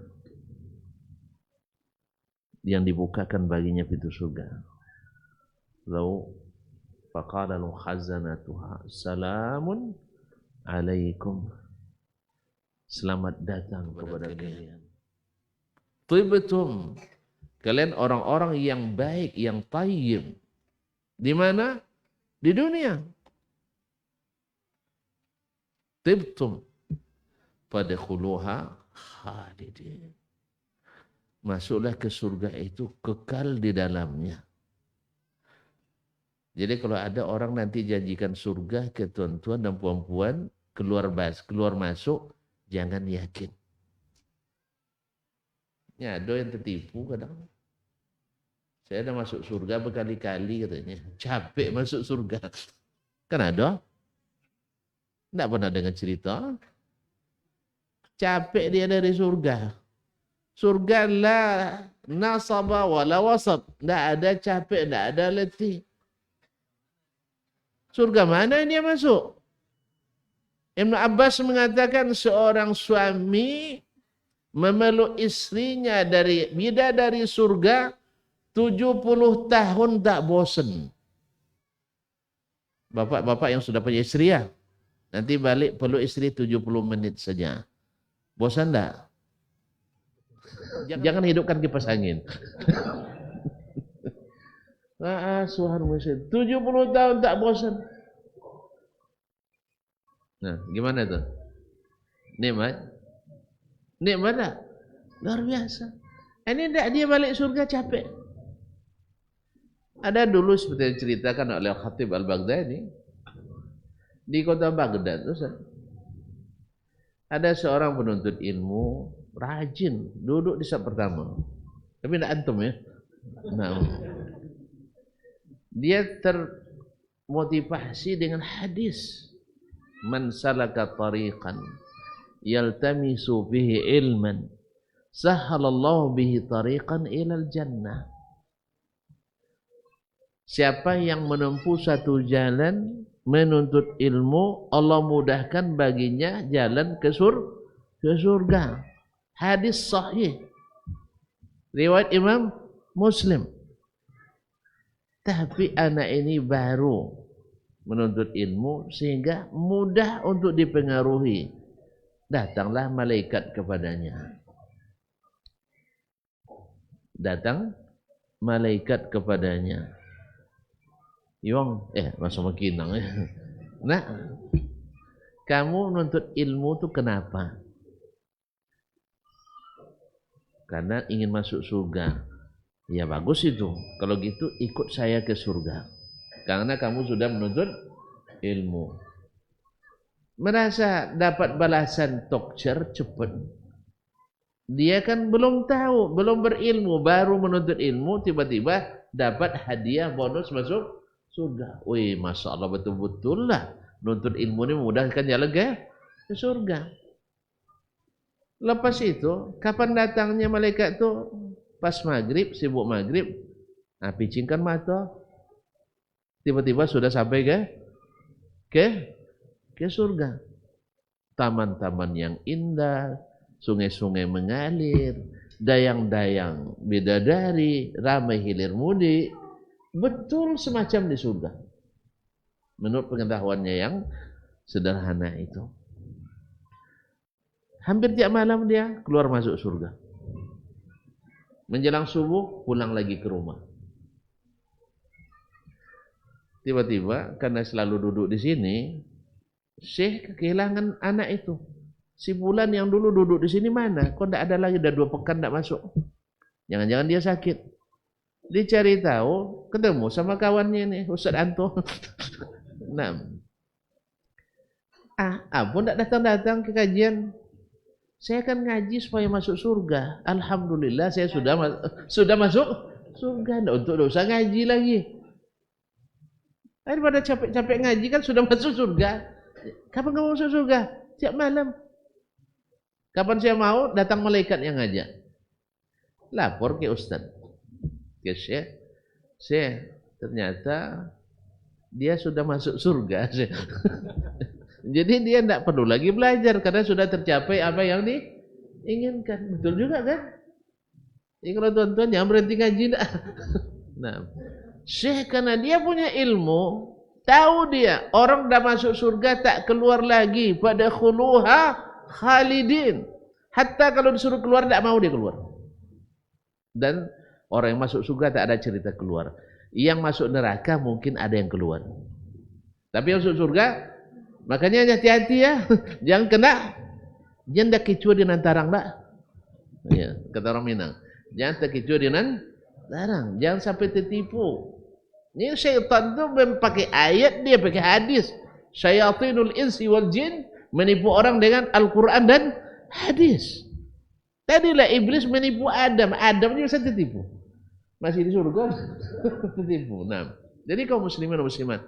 yang dibukakan baginya pintu surga. Lalu faqala lahu khazanatuha salamun alaikum, selamat datang kepada kalian. Tibtum, kalian orang-orang yang baik, yang tayyib. Di mana? Di dunia. Tibtum fadkhuluha khalidin. Masuklah ke surga itu kekal di dalamnya. Jadi kalau ada orang nanti janjikan surga ke tuan-tuan dan puan-puan, keluar masuk, jangan yakin. Ya, ada yang tertipu kadang. Saya dah masuk surga berkali-kali katanya. Capek masuk surga. Kan ada? Tak pernah dengar cerita. Capek dia dari surga. Surga la nasaba wala wasab. Tak ada capek, tak ada letih. Surga mana dia masuk? Ibn Abbas mengatakan seorang suami memeluk istrinya dari bidadari surga 70 tahun tak bosan. Bapak-bapak yang sudah punya istri ya, nanti balik peluk istri 70 menit saja. Bosan tak? Jangan hidupkan kipas angin. Subhanallah, 70 tahun tak bosan. Nah, gimana tuh? Nikmat? Nikmat tak? Luar biasa. Ini tidak, dia balik surga capek. Ada dulu seperti yang diceritakan oleh Khatib Al-Baghdadi di kota Baghdad, ada seorang penuntut ilmu rajin duduk di saf pertama, tapi tidak antum ya. Nah, dia termotivasi dengan hadis, man salaka tariqan yaltamisu bihi ilman sahhalallahu bihi tariqan ilal jannah. Siapa yang menempuh satu jalan menuntut ilmu, Allah mudahkan baginya jalan ke surga. Hadis sahih riwayat Imam Muslim. Tapi anak ini baru menuntut ilmu sehingga mudah untuk dipengaruhi. Datanglah malaikat kepadanya. Datang malaikat kepadanya. Yong, masa makinang ya. Nah, kamu menuntut ilmu tuh kenapa? Karena ingin masuk surga. Ya bagus itu. Kalau gitu ikut saya ke surga. Karena kamu sudah menuntut ilmu. Merasa dapat balasan tokcer cepat. Dia kan belum tahu, belum berilmu, baru menuntut ilmu, tiba-tiba dapat hadiah bonus masuk surga. Wih, Masya Allah, betul-betul lah. Nuntut ilmu ini memudahkan jalan ke surga. Lepas itu, kapan datangnya malaikat itu? Pas maghrib, sibuk maghrib. Nah, picingkan mata. Tiba-tiba sudah sampai ke surga. Taman-taman yang indah, sungai-sungai mengalir, dayang-dayang bidadari, ramai hilir mudik. Betul semacam di surga. Menurut pengetahuannya yang sederhana itu. Hampir tiap malam dia keluar masuk surga. Menjelang subuh pulang lagi ke rumah. Tiba-tiba karena selalu duduk di sini, Syekh kehilangan anak itu. Si Bulan yang dulu duduk di sini mana? Kok tidak ada lagi? Dah 2 pekan tidak masuk. Jangan-jangan dia sakit. Dicari tahu, ketemu sama kawannya nih, Ustaz Anto. Nah, ampun tidak datang-datang ke kajian. Saya kan ngaji supaya masuk surga. Alhamdulillah saya sudah masuk surga. Tidak usah ngaji lagi. Daripada capek-capek ngaji kan sudah masuk surga. Kapan kamu masuk surga? Tiap malam. Kapan saya mau, datang malaikat yang ngajak. Lapor ke Ustaz. Ke Syekh, ternyata dia sudah masuk surga. Jadi dia tidak perlu lagi belajar karena sudah tercapai apa yang diinginkan. Betul juga kan? Jadi kalau tuan-tuan jangan berhenti ngaji. Nah, Syekh karena dia punya ilmu, tahu dia orang dah masuk surga tak keluar lagi. Pada khuluha khalidin. Hatta kalau disuruh keluar tidak mau dia keluar. Dan orang yang masuk surga tak ada cerita keluar. Yang masuk neraka mungkin ada yang keluar. Tapi yang masuk surga, makanya hati-hati ya. Jangan kena. Jangan dah kicua di nantarang tak. Ya, kata orang Minang. Jangan terkicua di nantarang. Jangan sampai tertipu. Ini syaitan tu pakai ayat, dia pakai hadis. Syayatinul insi wal jin menipu orang dengan Al-Quran dan hadis. Tadilah iblis menipu Adam. Adam juga bisa tertipu. Masih di surga tertipu. Nah, jadi kaum muslimin dan muslimat,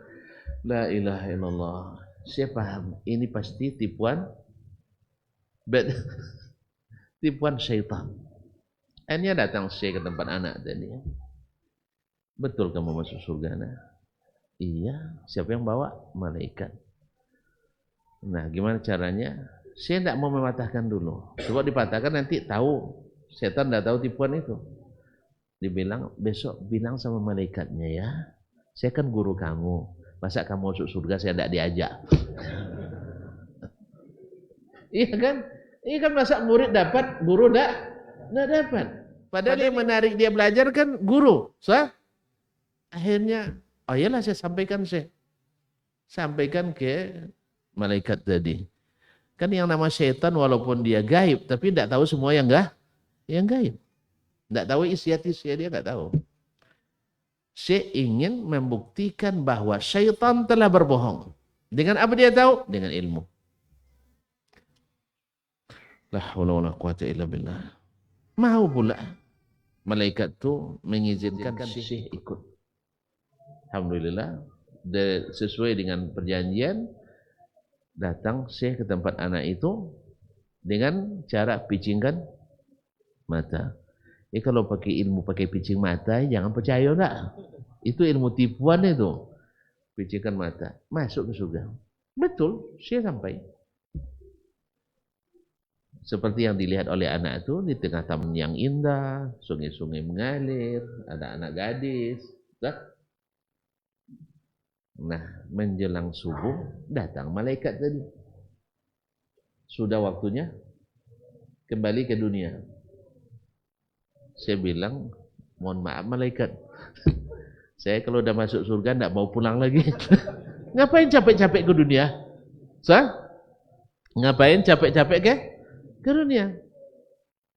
la ilaha illallah. Saya paham ini pasti tipuan tipuan syaitan. Akhirnya datang Syekh ke tempat anak tadi. Betul kamu masuk surga? Nah, iya. Siapa yang bawa? Malaikat. Nah, gimana caranya? Saya tidak mau mematahkan dulu. Sebab dipatahkan nanti tahu. Setan tidak tahu tipuan itu. Dibilang, besok bilang sama malaikatnya ya. Saya kan guru kamu. Masa kamu masuk surga saya tidak diajak? Iya kan? Ini kan masa murid dapat, guru tidak dapat. Padahal yang menarik dia belajar kan guru. Akhirnya, oh iyalah saya sampaikan ke malaikat tadi. Kan yang nama setan walaupun dia gaib, tapi tidak tahu semua yang gaib. Tidak tahu isi-isi dia tidak tahu. Saya ingin membuktikan bahwa syaitan telah berbohong. Dengan apa dia tahu? Dengan ilmu. La haula wala quwata illa billah. Mau pula malaikat itu mengizinkan Syekh ikut. Alhamdulillah, sesuai dengan perjanjian, datang Syekh ke tempat anak itu dengan cara picingkan mata. Kalau pakai ilmu pakai picing mata, jangan percaya enggak. Itu ilmu tipuan itu. picikan mata, masuk ke surga. Betul, saya sampai. Seperti yang dilihat oleh anak itu di tengah taman yang indah, sungai-sungai mengalir, ada anak gadis. Nah, menjelang subuh datang malaikat tadi. Sudah waktunya kembali ke dunia. Saya bilang, mohon maaf malaikat, saya kalau udah masuk surga enggak mau pulang lagi. Ngapain capek-capek ke dunia? Ngapain capek-capek ke dunia?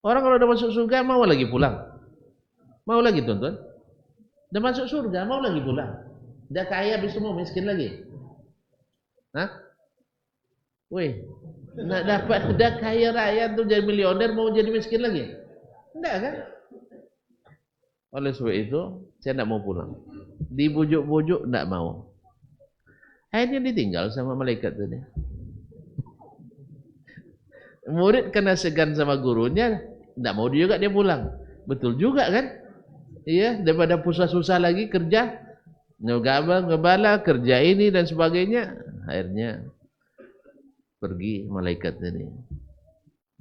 Orang kalau udah masuk surga mau lagi pulang. Mau lagi tuan-tuan? Udah masuk surga mau lagi pulang. Udah kaya habis itu mau miskin lagi. Hah? Wih, nak dapat udah kaya raya tuh jadi miliuner mau jadi miskin lagi? Enggak kan? Oleh sebab itu saya enggak mau pulang. Dibujuk-bujuk enggak mau. Akhirnya ditinggal sama malaikat tadi. Murid kena segan sama gurunya, enggak mau juga dia pulang. Betul juga kan? Iya, daripada susah-susah lagi kerja, ngebala kerja ini dan sebagainya. Akhirnya pergi malaikat ini.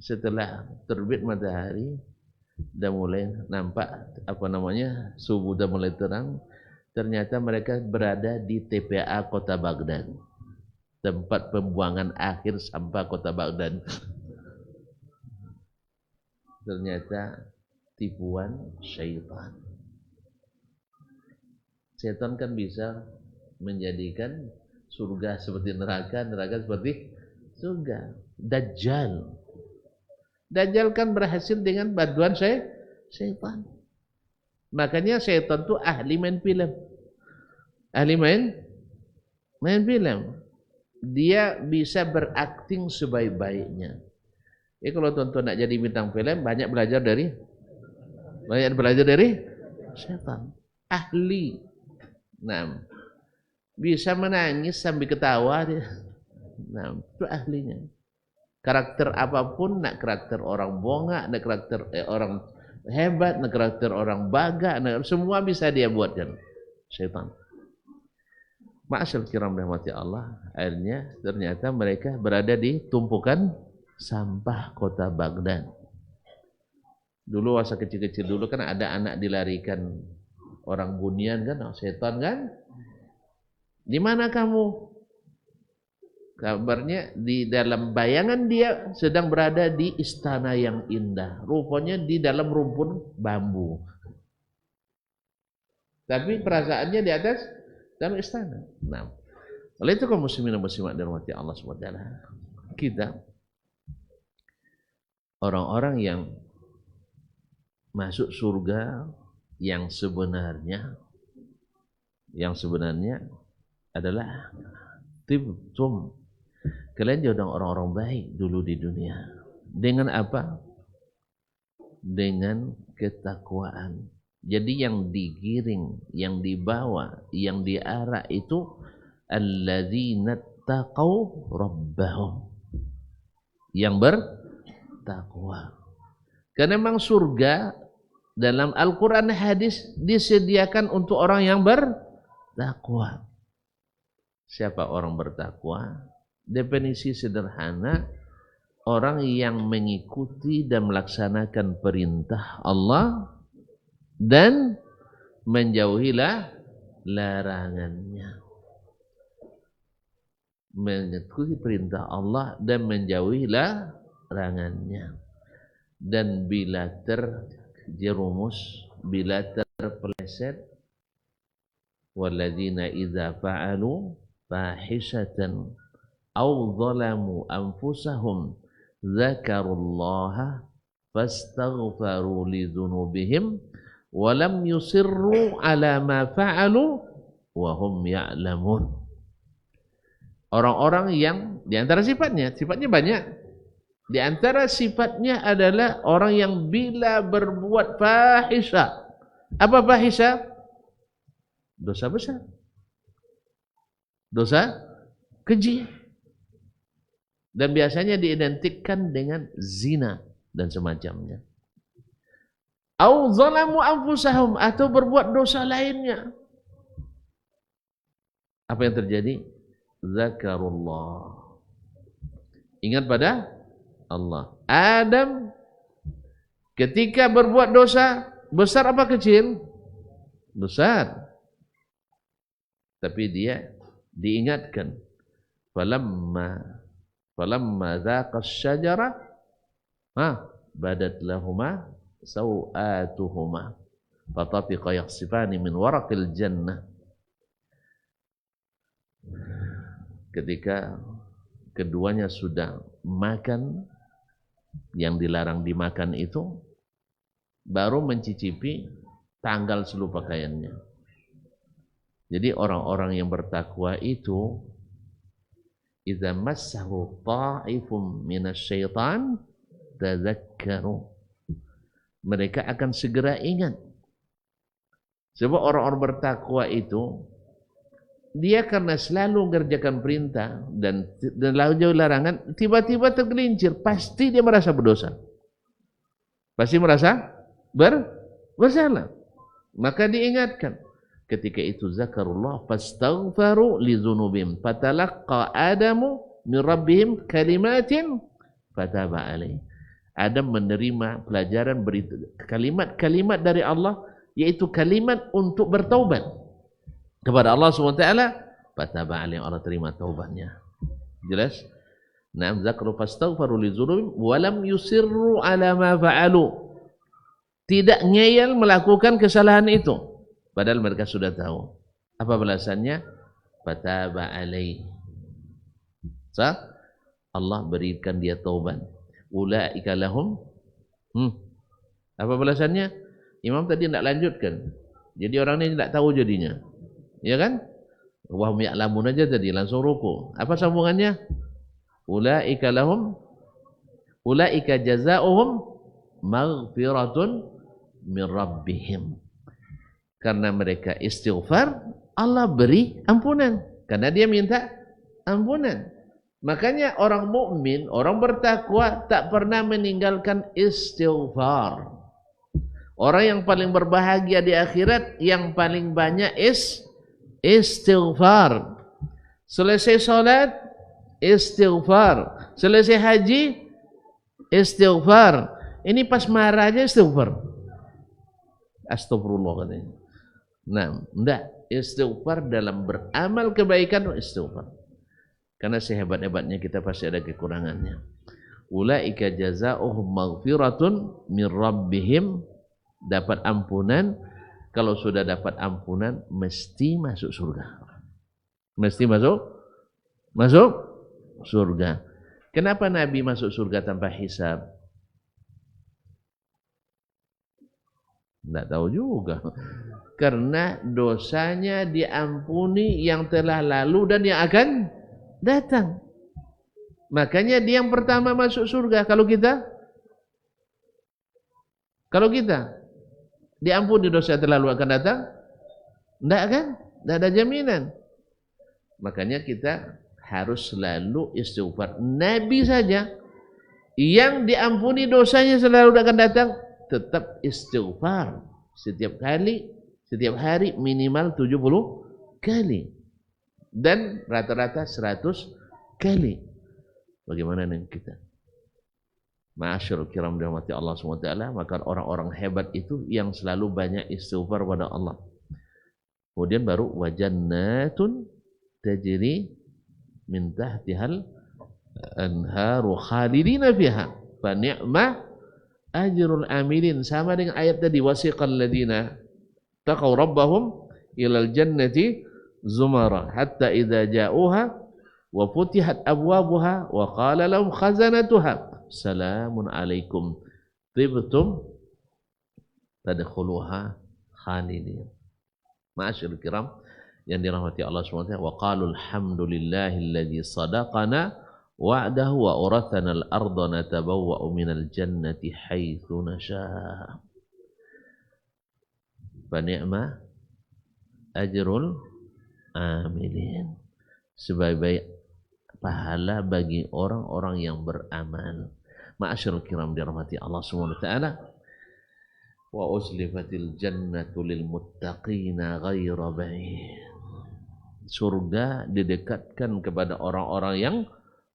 Setelah terbit matahari, udah mulai nampak subuh udah mulai terang. Ternyata mereka berada di TPA kota Baghdad, tempat pembuangan akhir sampah kota Baghdad. Ternyata tipuan syaitan. Syaitan kan bisa menjadikan surga seperti neraka, neraka seperti surga. Dajjal kan berhasil dengan bantuan syaitan. Makanya syaitan itu ahli main film. Ahli main film. Dia bisa berakting sebaik-baiknya. Kalau tuan-tuan nak jadi bintang film, banyak belajar dari syaitan. Ahli. Nah, bisa menangis sambil ketawa dia. Nah, itu ahlinya. Karakter apapun, nak karakter orang bongak, nak karakter orang hebat, nak karakter orang baga, semua bisa dia buatkan. Syaitan. Ma'asyal kiram rahmati Allah. Akhirnya ternyata mereka berada di tumpukan sampah kota Baghdad. Dulu masa kecil-kecil dulu kan ada anak dilarikan orang Bunyan kan, setan kan. Di mana kamu? Kabarnya di dalam bayangan dia sedang berada di istana yang indah. Rupanya di dalam rumpun bambu. Tapi perasaannya di atas dalam istana. Nah, oleh itu kaum muslimin dan muslimat dirahmati Allah SWT, kita orang-orang yang masuk surga yang sebenarnya adalah tibtum. Kalian jadi orang-orang baik dulu di dunia. Dengan apa? Dengan ketakwaan. Jadi yang digiring, yang dibawa, yang diarah itu alladzina taqaw rabbahum. Yang bertakwa. Karena memang surga dalam Al-Quran hadis disediakan untuk orang yang bertakwa. Siapa orang bertakwa? Definisi sederhana, orang yang mengikuti dan melaksanakan perintah Allah dan menjauhilah larangannya. Mengikuti perintah Allah dan menjauhilah larangannya. Dan bila terjerumus, bila terpeleset, walladzina idza fa'alu fahishatan aw zalamu anfusahum dzakarullaha fastaghfaru lidzunubihim wa lam yusirru ala ma fa'alu wa hum ya'lamun. Orang-orang yang di antara sifatnya banyak. Di antara sifatnya adalah orang yang bila berbuat fahisha. Apa fahisha? Dosa besar. Dosa keji. Dan biasanya diidentikan dengan zina dan semacamnya. Au zalamu anfusahum, atau berbuat dosa lainnya. Apa yang terjadi? Zakarullah. Ingat pada Allah. Adam ketika berbuat dosa, besar apa kecil? Besar. Tapi dia diingatkan. Falamma dhaqa asy-syajara badat lahuma sawatuhuma fatafiqa yakhsifani min waraqil jannah. Ketika keduanya sudah makan yang dilarang dimakan itu, baru mencicipi tanggal seluruh pakaiannya. Jadi orang-orang yang bertakwa itu, idza massahu ta'ifum minasyaitan tadzakkaru, mereka akan segera ingat. Sebab orang-orang bertakwa itu, dia karena selalu mengerjakan perintah dan jauh larangan, tiba-tiba tergelincir, pasti dia merasa berdosa. Pasti merasa bersalah. Maka diingatkan. Ketika itu zakarullah fastaghfaru li dzunubihim fatalaqqa Adamu min rabbihim kalimatin fataba alaihi. Adam menerima pelajaran kalimat-kalimat dari Allah, yaitu kalimat untuk bertaubat kepada Allah SWT. Fataba alaihi, Allah terima taubatnya. Jelas? Naam, zakaru fastaghfaru li dzunubihim wa lam yusirru ala ma fa'alu. Tidak ngeyel melakukan kesalahan itu, padahal mereka sudah tahu. Apa balasannya? Fataba alaihi. Allah berikan dia taubat. Ulaika lahum. Apa balasannya? Imam tadi tidak lanjutkan. Jadi orang ini tidak tahu jadinya. Ya kan? Wahum ya'lamun aja tadi langsung ruku. Apa sambungannya? Ulaika lahum, ulaika jazaohum maghfiratun min rabbihim. Karena mereka istighfar, Allah beri ampunan. Karena dia minta ampunan. Makanya orang mukmin, orang bertakwa tak pernah meninggalkan istighfar. Orang yang paling berbahagia di akhirat, yang paling banyak istighfar. Selesai salat, istighfar. Selesai haji, istighfar. Ini pas marah aja istighfar. Astagfirullah katanya. Nah, enggak. Istighfar dalam beramal kebaikan, istighfar. Karena sehebat-hebatnya kita pasti ada kekurangannya. Ulaika jazaohum maghfiratun min rabbihim. Dapat ampunan. Kalau sudah dapat ampunan, mesti masuk surga. Mesti masuk surga. Kenapa Nabi masuk surga tanpa hisab? Tidak tahu juga. Karena dosanya diampuni yang telah lalu dan yang akan datang. Makanya dia yang pertama masuk surga. Kalau kita diampuni dosa yang telah lalu akan datang, tidak kan? Tidak ada jaminan. Makanya kita harus selalu istighfar. Nabi saja yang diampuni dosanya selalu akan datang, tetap istighfar setiap hari minimal 70 kali dan rata-rata 100 kali. Bagaimana dengan kita? Ma'asyarul kiram dirahmati Allah SWT. Maka orang-orang hebat itu yang selalu banyak istighfar pada Allah. Kemudian baru wajannatun tajri min tahtihal anharu khalidina fiha fa ni'ma ajrul amilin. Sama dengan ayat tadi, wasiqal ladina taqaw rabbahum ilal jannati zumara hatta idza ja'uha wa futihat abwabuha wa qala lahum khazanatuha salamun alaikum tibtum tadkhuluha khalidin. Ma'asyiral kiram yang dirahmati Allah SWT, wa qalu alhamdulillahilladzi sadaqana wa'dahu wa urathana al-ardha natabawwa'u minal jannati haitsu nasha'. Fa ni'ma ajrul amilin. Sebaik-baik pahala bagi orang-orang yang beramal. Ma'asyiral kiram dirahmati Allah SWT. Wa uzlifatil jannatu lil muttaqina ghaira ba'id. surga didekatkan kepada orang-orang yang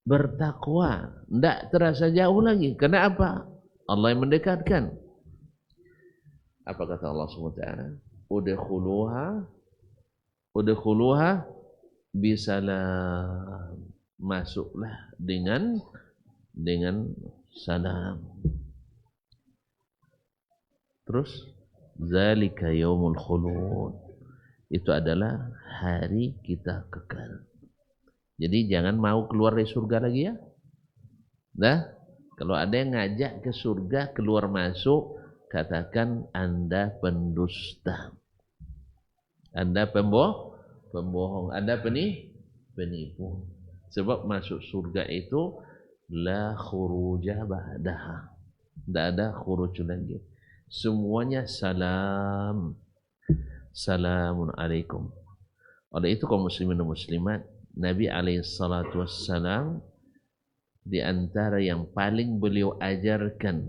bertakwa. Tidak terasa jauh lagi. Kenapa? Allah yang mendekatkan. Apa kata Allah SWT? Udkhuluha bisalam. Masuklah dengan salam. Terus zalika yaumul khulud. Itu adalah hari kita kekal. Jadi jangan mau keluar dari surga lagi ya. Nah, kalau ada yang ngajak ke surga keluar masuk, katakan Anda pendusta. Anda pembohong, Anda penipu. Sebab masuk surga itu la khuruja ba'daha. Tidak ada khuruj lagi. Semuanya salam. Salamun alaikum. Oleh itu kaum muslimin dan muslimat, Nabi SAW di antara yang paling beliau ajarkan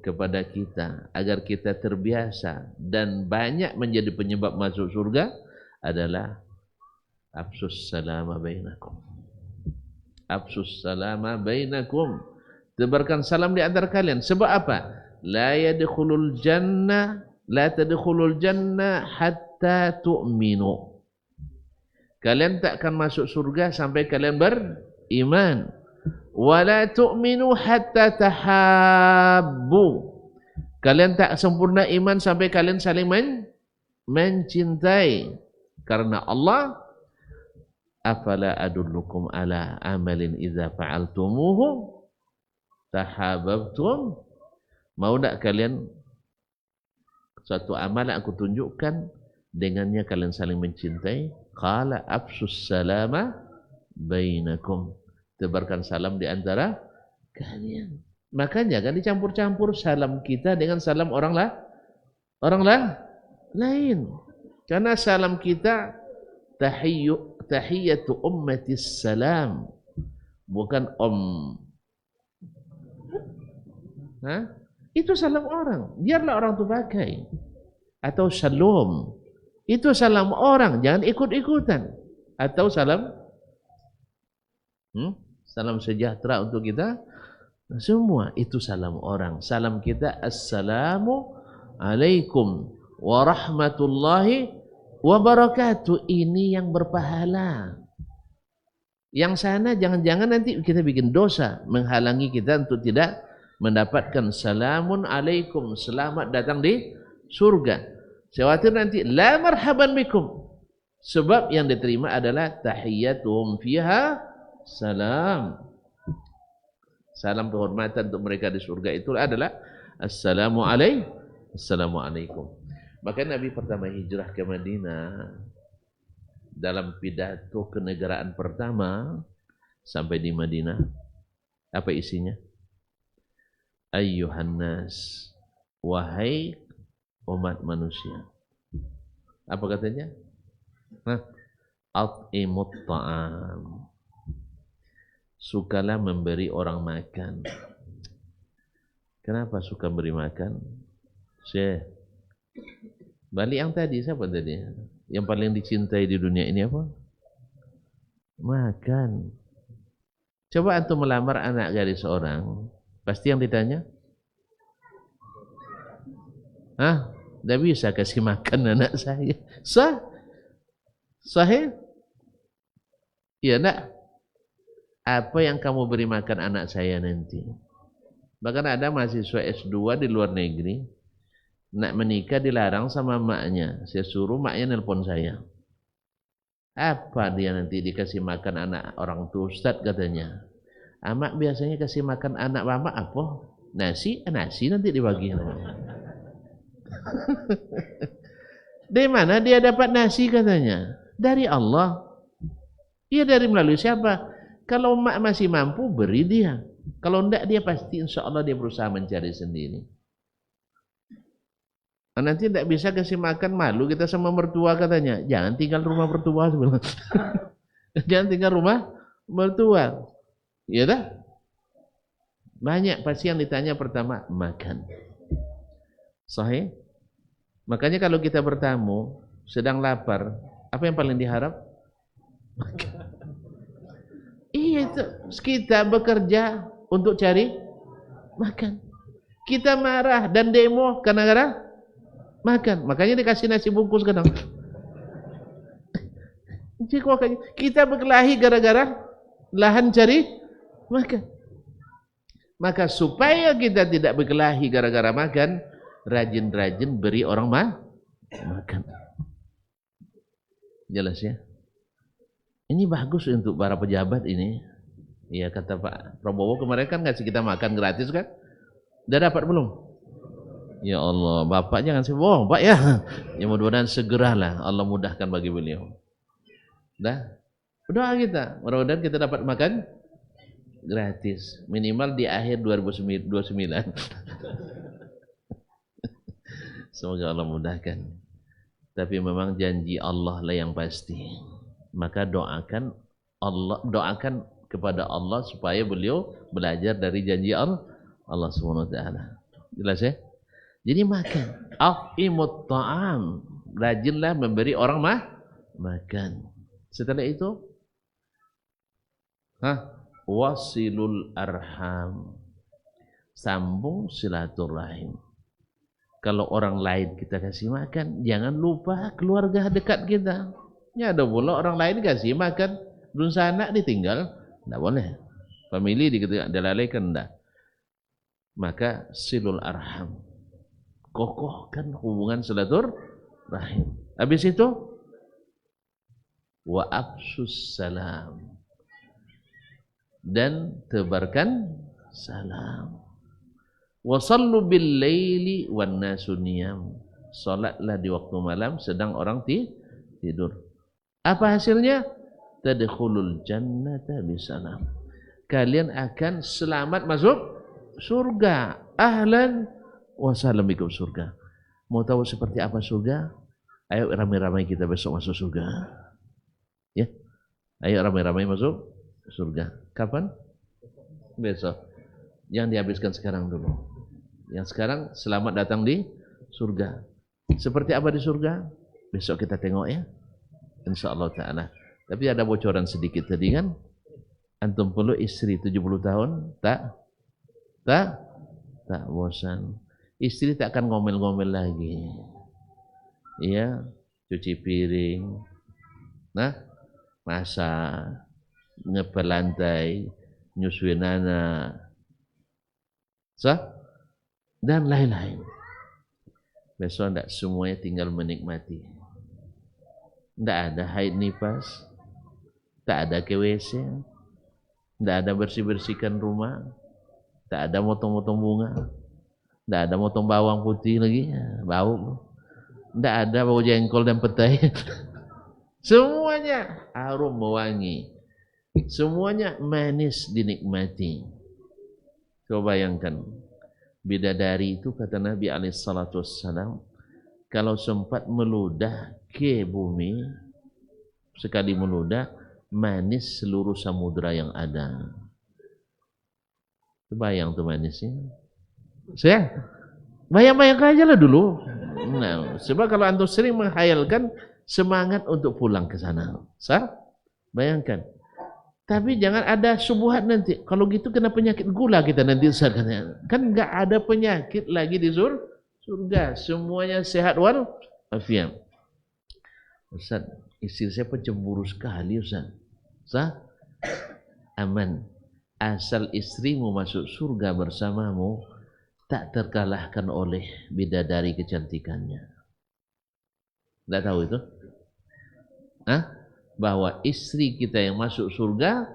kepada kita agar kita terbiasa dan banyak menjadi penyebab masuk surga adalah afsus salama bainakum. Afsus salama bainakum. Tebarkan salam di antara kalian. Sebab apa? La tadkhulul jannah hatta tu'minu. Kalian tak akan masuk surga sampai kalian beriman. Wala tu'minu hatta tahabbu. Kalian tak sempurna iman sampai kalian saling mencintai. Karena Allah, afala adullukum ala amalin idza fa'altumuhu tahabbtum. Mau tak kalian suatu amal yang aku tunjukkan dengannya kalian saling mencintai? Qala afsus salama bainakum. Tebarkan salam di antara kalian. Makanya kan dicampur-campur salam kita dengan salam orang lain. Karena salam kita tahiyatu ummatis salam, bukan Itu salam orang. Biarlah orang itu pakai. Atau shalom. Itu salam orang, jangan ikut-ikutan. Atau salam salam sejahtera untuk kita semua. Itu salam orang. Salam kita assalamu alaikum warahmatullahi wabarakatuh. Ini yang berpahala. Yang sana jangan-jangan nanti kita bikin dosa menghalangi kita untuk tidak mendapatkan salamun alaikum, selamat datang di surga. Saya khawatir nanti la marhaban bikum. Sebab yang diterima adalah tahiyyatuhum fiha salam. Salam kehormatan untuk mereka di surga itu adalah assalamu alaikum. Maka Nabi pertama hijrah ke Madinah, dalam pidato kenegaraan pertama sampai di Madinah, apa isinya? Ayyuhan nas, wahai umat manusia. Apa katanya? At'imut ta'am. Sukalah memberi orang makan. Kenapa suka beri makan? Syekh, balik yang tadi, siapa tadi? Yang paling dicintai di dunia ini apa? Makan. Coba antum melamar anak gadis seorang, pasti yang ditanya, tidak bisa kasih makan anak saya. Sahih? Iya nak? Apa yang kamu beri makan anak saya nanti? Bahkan ada mahasiswa S2 di luar negeri, nak menikah dilarang sama maknya. Saya suruh maknya nelpon saya. Apa dia nanti dikasih makan anak orang tua Ustaz katanya. Amak biasanya kasih makan anak mama apa? Nasi nanti dibagi. Dari mana dia dapat nasi katanya? Dari Allah. Iya, dari melalui siapa? Kalau mak masih mampu beri dia. Kalau enggak dia pasti insya Allah dia berusaha mencari sendiri. Nah, nanti tidak bisa kasih makan, malu kita sama mertua katanya. Jangan tinggal rumah mertua. Jangan tinggal rumah mertua. Ya dah. Banyak pasti yang ditanya pertama makan. Sahih? Makanya kalau kita bertamu sedang lapar, apa yang paling diharap? Iya itu, kita bekerja untuk cari makan. Kita marah dan demo karena makan. Makanya dikasih nasi bungkus kadang. Kita berkelahi gara-gara lahan cari makan. Maka supaya kita tidak berkelahi gara-gara makan, rajin-rajin beri orang makan. Jelas ya? Ini bagus untuk para pejabat ini. Ya kata Pak Prabowo kemarin kan ngasih kita makan gratis kan? Udah dapat belum? Ya Allah, Bapak jangan bohong Pak ya. Ya mudah-mudahan segeralah Allah mudahkan bagi beliau. Dah, berdoa kita. Mudah-mudahan kita dapat makan gratis. Minimal di akhir 2029. Semoga Allah mudahkan. Tapi memang janji Allah lah yang pasti. Maka doakan kepada Allah supaya beliau belajar dari janji Allah Subhanahu wa taala. Jelas ya? Jadi makan. Af'imut ta'am. Rajinlah memberi orang makan. Setelah itu wasilul arham. Sambung silaturahim. Kalau orang lain kita kasih makan, jangan lupa keluarga dekat kita. Ya ada pula orang lain kasih makan, belum sana ditinggal, tidak boleh. Famili dilalaikan, tidak. Maka silul arham. Kokohkan hubungan silaturahim. Habis itu wa afsus salam. Dan tebarkan salam. Wa sallu bil laili wan nasu niyam. Salatlah di waktu malam sedang orang tidur. Apa hasilnya? Tadkhulul jannata bisalam. Kalian akan selamat masuk surga. Ahlan wa sahlan bikum surga. Mau tahu seperti apa surga? Ayo ramai-ramai kita besok masuk surga. Ya. Ayo ramai-ramai masuk surga. Kapan? Besok. Jangan dihabiskan sekarang dulu. Yang sekarang selamat datang di surga. Seperti apa di surga? Besok kita tengok ya. InsyaAllah ta'ala. Tapi ada bocoran sedikit tadi kan. Antum perlu istri 70 tahun. Tak bosan. Istri tak akan ngomel-ngomel lagi. Iya. Cuci piring. Masak. Ngepel lantai. Nyusuin anak. Dan lain-lain. Besok tidak semuanya tinggal menikmati. Tidak ada haid nifas, tak ada ke WC, tidak ada bersih-bersihkan rumah, tak ada motong-motong bunga, tidak ada motong bawang putih lagi, bau. Tidak ada bau jengkol dan petai. Semuanya harum mewangi. Semuanya manis dinikmati. Coba bayangkan. Bidadari itu kata Nabi SAW, kalau sempat meludah ke bumi, sekali meludah, manis seluruh samudra yang ada. Bayang tuh manisnya. Saya bayang-bayang aja lah dulu. Nah, sebab kalau antum sering menghayalkan, semangat untuk pulang ke sana. Bayangkan. Tapi jangan ada subuhat nanti. Kalau gitu kena penyakit gula kita nanti. Kan enggak ada penyakit lagi di surga. Semuanya sehat wal afiat. Ustaz, istri saya pencemburu sekali Ustaz. Aman. Asal istrimu masuk surga bersamamu, tak terkalahkan oleh bidadari kecantikannya. Enggak tahu itu? Bahwa istri kita yang masuk surga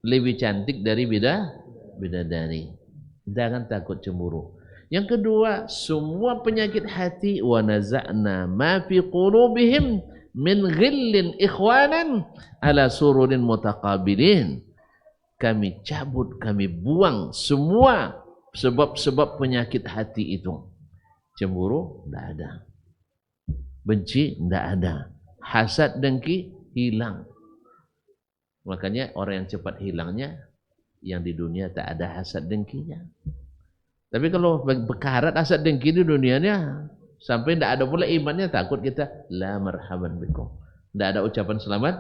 lebih cantik dari bidadari. Jangan takut cemburu. Yang kedua, semua penyakit hati wa naza'na ma fi qulubihim min ghillin ikhwanan ala sururin mutaqabilin. Kami cabut, kami buang semua sebab-sebab penyakit hati itu. Cemburu tidak ada. Benci tidak ada. Hasad dengki hilang. Makanya orang yang cepat hilangnya yang di dunia tak ada hasad dengkinya. Tapi kalau berkarat hasad dengki di dunianya sampai tidak ada pula imannya, takut kita la marhaban bikum. Tidak ada ucapan selamat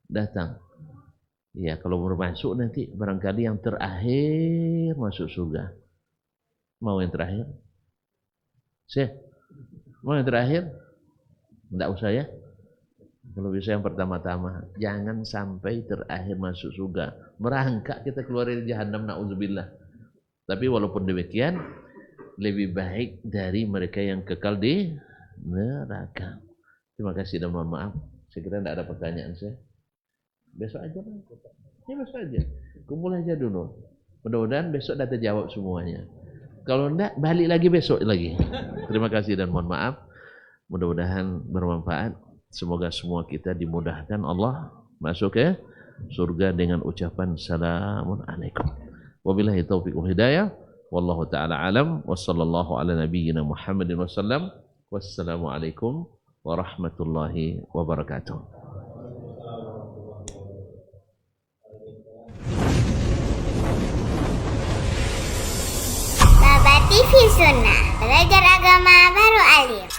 datang. Ya, kalau baru masuk nanti barangkali yang terakhir masuk surga. Mau yang terakhir? Mau yang terakhir? Enggak usah ya. Kalau bisa yang pertama-tama, jangan sampai terakhir masuk surga. Merangkak kita keluar dari jahanam, na'udzubillah. Tapi walaupun demikian, lebih baik dari mereka yang kekal di neraka. Terima kasih dan mohon maaf. Saya kira tidak ada pertanyaan saya. Besok aja lah. Ya besok aja. Kumpul aja dulu. Mudah-mudahan besok dah terjawab semuanya. Kalau enggak, balik lagi besok lagi. Terima kasih dan mohon maaf. Mudah-mudahan bermanfaat. Semoga semua kita dimudahkan Allah masuk ke surga dengan ucapan Assalamun alaikum. Wabillahi taufiq wal hidayah. Wallahu ta'ala alam. Wassallallahu ala nabiyyina Muhammadin wasallam. Wassalamu alaikum warahmatullahi wabarakatuh. Baba TV Sunnah, belajar agama baru alim.